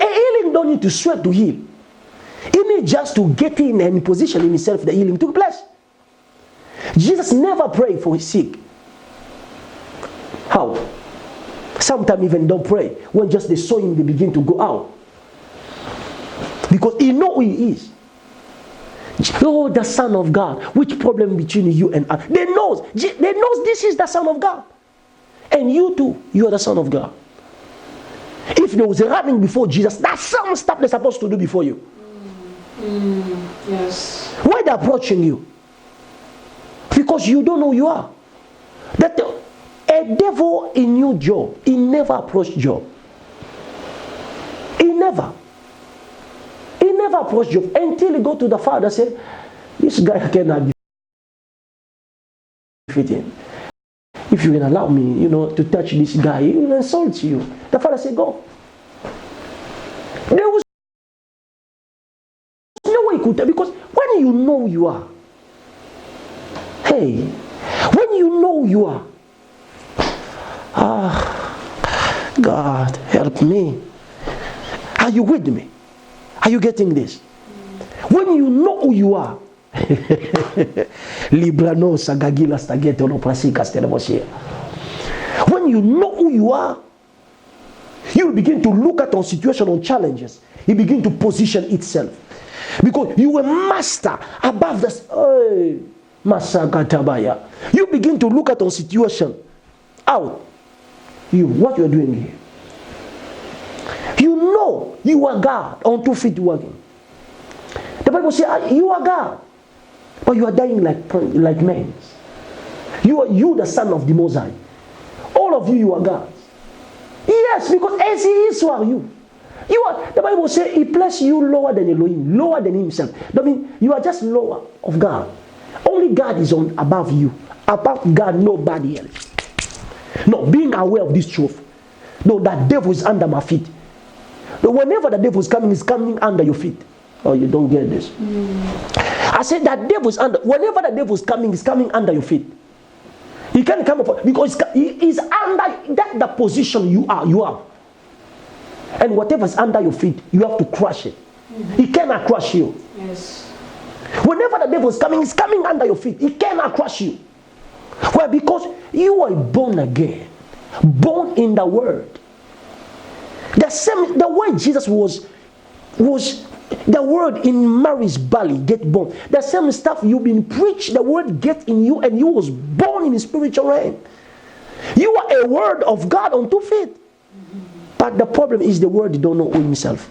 A healing don't need to sweat to heal. He needs just to get in and position himself the healing took place. Jesus never prayed for his sick. How? Sometimes even don't pray. When just they saw him, they begin to go out. Because he knows who he is. Oh, the Son of God. Which problem between you and us? They knows this is the Son of God. And you too, you are the Son of God. If there was a running before Jesus, that's some stuff they're supposed to do before you. Yes. Why they're approaching you? Because you don't know who you are. That a devil in you, Job, he never approached Job. He never approached Job until he go to the Father and said, this guy cannot defeat him. If you can allow me, to touch this guy, he will insult you. The Father said, go. There was no way he could tell, because when you know you are, when you know you are, God help me. Are you with me? Are you getting this? When you know who you are, when you know who you are, you begin to look at on situation, on challenges. You begin to position itself. Because you were master above this. You begin to look at on situation. Out. What you are doing here. You know you are God on 2 feet working. The Bible says you are God, but you are dying like men. You the Son of the Most High. All of you are gods. Yes, because as He is, so are you. You are. The Bible says He placed you lower than Elohim, lower than Himself. That means you are just lower of God. Only God is above you. Apart from God, nobody else. No, being aware of this truth. No, that devil is under my feet. No, whenever the devil is coming under your feet. Oh, you don't get this. I said that devil is under, whenever the devil is coming under your feet. He can't come up because he is under that the position you are. And whatever is under your feet, you have to crush it. He cannot crush you. Yes. Whenever the devil is coming under your feet. He cannot crush you. Why? Because you are born again, born in the Word. The way Jesus was the Word in Mary's belly get born. The same stuff you've been preached, the Word get in you, and you was born in the spiritual realm. You are a Word of God on 2 feet. But the problem is the Word don't know himself.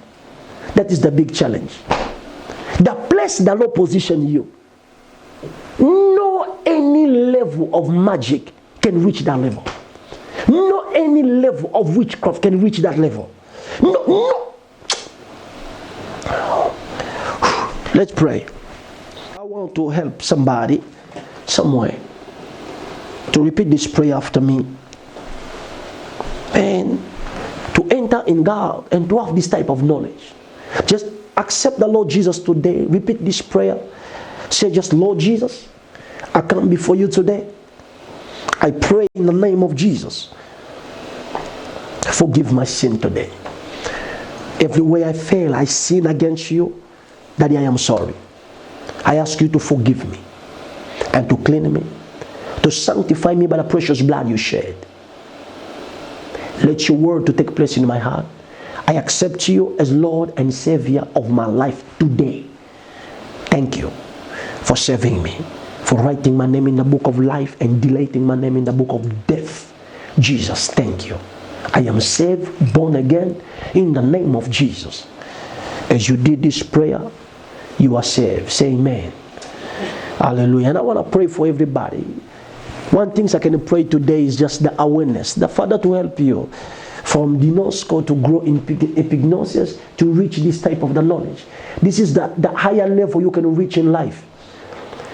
That is the big challenge. The place the Lord position you. No any level of magic can reach that level. No any level of witchcraft can reach that level. No. Let's pray. I want to help somebody somewhere to repeat this prayer after me and to enter in God and to have this type of knowledge. Just accept the Lord Jesus today. Repeat this prayer. Say just, Lord Jesus, I come before you today. I pray in the name of Jesus. Forgive my sin today. Everywhere I fail, I sin against you. Daddy, I am sorry. I ask you to forgive me and to clean me, to sanctify me by the precious blood you shed. Let your word to take place in my heart. I accept you as Lord and Savior of my life today. Thank you for saving me, for writing my name in the book of life and deleting my name in the book of death. Jesus, thank you. I am saved, born again, in the name of Jesus. As you did this prayer, you are saved. Say amen. Hallelujah. And I want to pray for everybody. One thing I can pray today is just the awareness. The Father to help you from dinosco to grow in epignosis to reach this type of the knowledge. This is the higher level you can reach in life.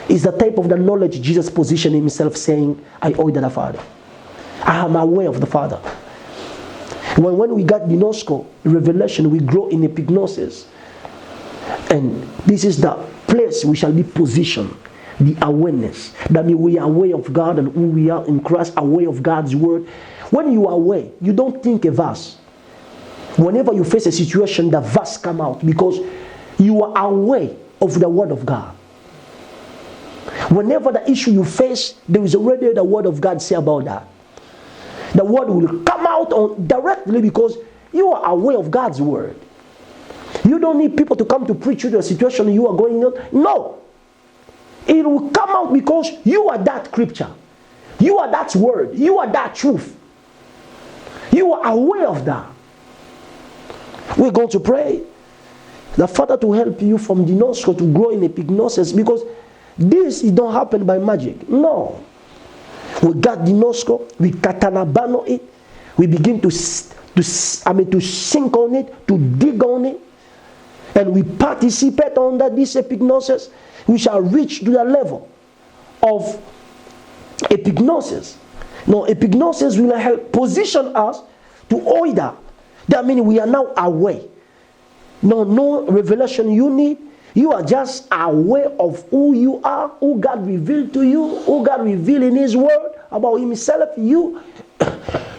It's the type of the knowledge Jesus positioned himself saying, I owe the Father. I am aware of the Father. When we got dinosco, revelation, we grow in epignosis. And this is the place we shall be positioned. The awareness. That means we are aware of God and who we are in Christ, aware of God's word. When you are aware, you don't think a verse. Whenever you face a situation, the verse come out because you are aware of the word of God. Whenever the issue you face, there is already the word of God say about that. The word will come out on directly because you are aware of God's word. You don't need people to come to preach you the situation you are going on. No. It will come out because you are that scripture. You are that word. You are that truth. You are aware of that. We're going to pray the Father to help you from dinosco to grow in epignosis, because this don't happen by magic. No. We got dinosco, we katanabano it, we begin to sink on it, to dig on it, and we participate under this epignosis. We shall reach to the level of epignosis. Now, epignosis will help position us to order. That means we are now aware. No revelation you need. You are just aware of who you are, who God revealed to you, who God revealed in His Word about Himself. You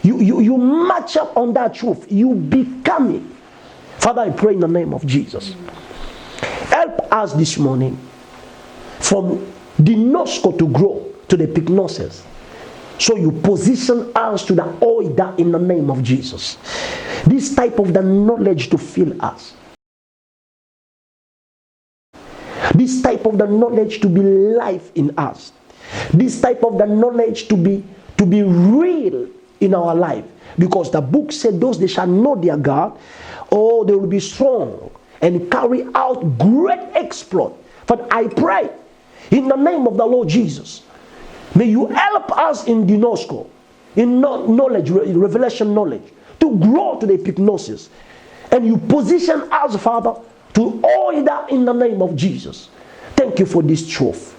match up on that truth. You become it. Father, I pray in the name of Jesus. Help us this morning from dinosco to grow to the epignosis. So you position us to the order in the name of Jesus. This type of the knowledge to fill us. This type of the knowledge to be life in us. This type of the knowledge to be real in our life. Because the book said those they shall know their God, oh, they will be strong and carry out great exploit. But I pray in the name of the Lord Jesus, may you help us in dinosco, in knowledge, revelation knowledge, to grow to the epignosis. And you position us, Father, to order in the name of Jesus. Thank you for this truth.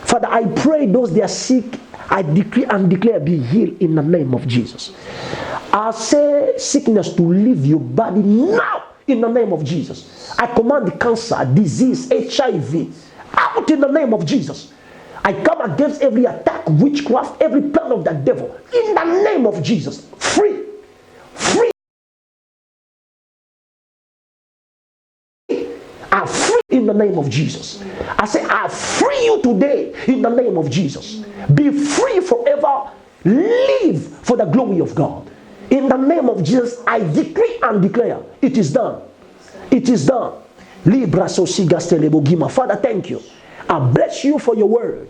Father, I pray those that are sick I decree and declare, be healed in the name of Jesus. I say sickness to leave your body now in the name of Jesus. I command the cancer, disease, HIV out in the name of Jesus. I come against every attack, witchcraft, every plan of the devil in the name of Jesus. Free. Free. I free in the name of Jesus. I say, I free you today in the name of Jesus. Be free forever. Live for the glory of God. In the name of Jesus, I decree and declare, it is done. It is done. Father, thank you. I bless you for your word.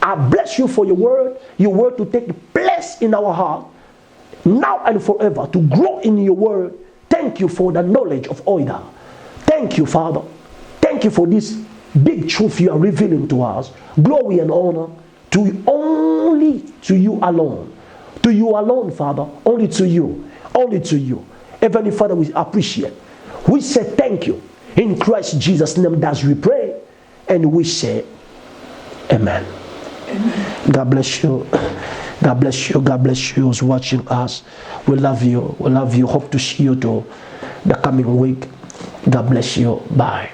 I bless you for your word to take place in our heart, now and forever, to grow in your word. Thank you for the knowledge of Oida. Thank you, Father. Thank you for this big truth you are revealing to us. Glory and honor to only to you alone. To you alone, Father. Only to you. Only to you. Heavenly Father, we appreciate. We say thank you. In Christ Jesus' name, as we pray, and we say amen. Amen. God bless you. God bless you. God bless you who's watching us. We love you. We love you. Hope to see you to the coming week. God bless you. Bye.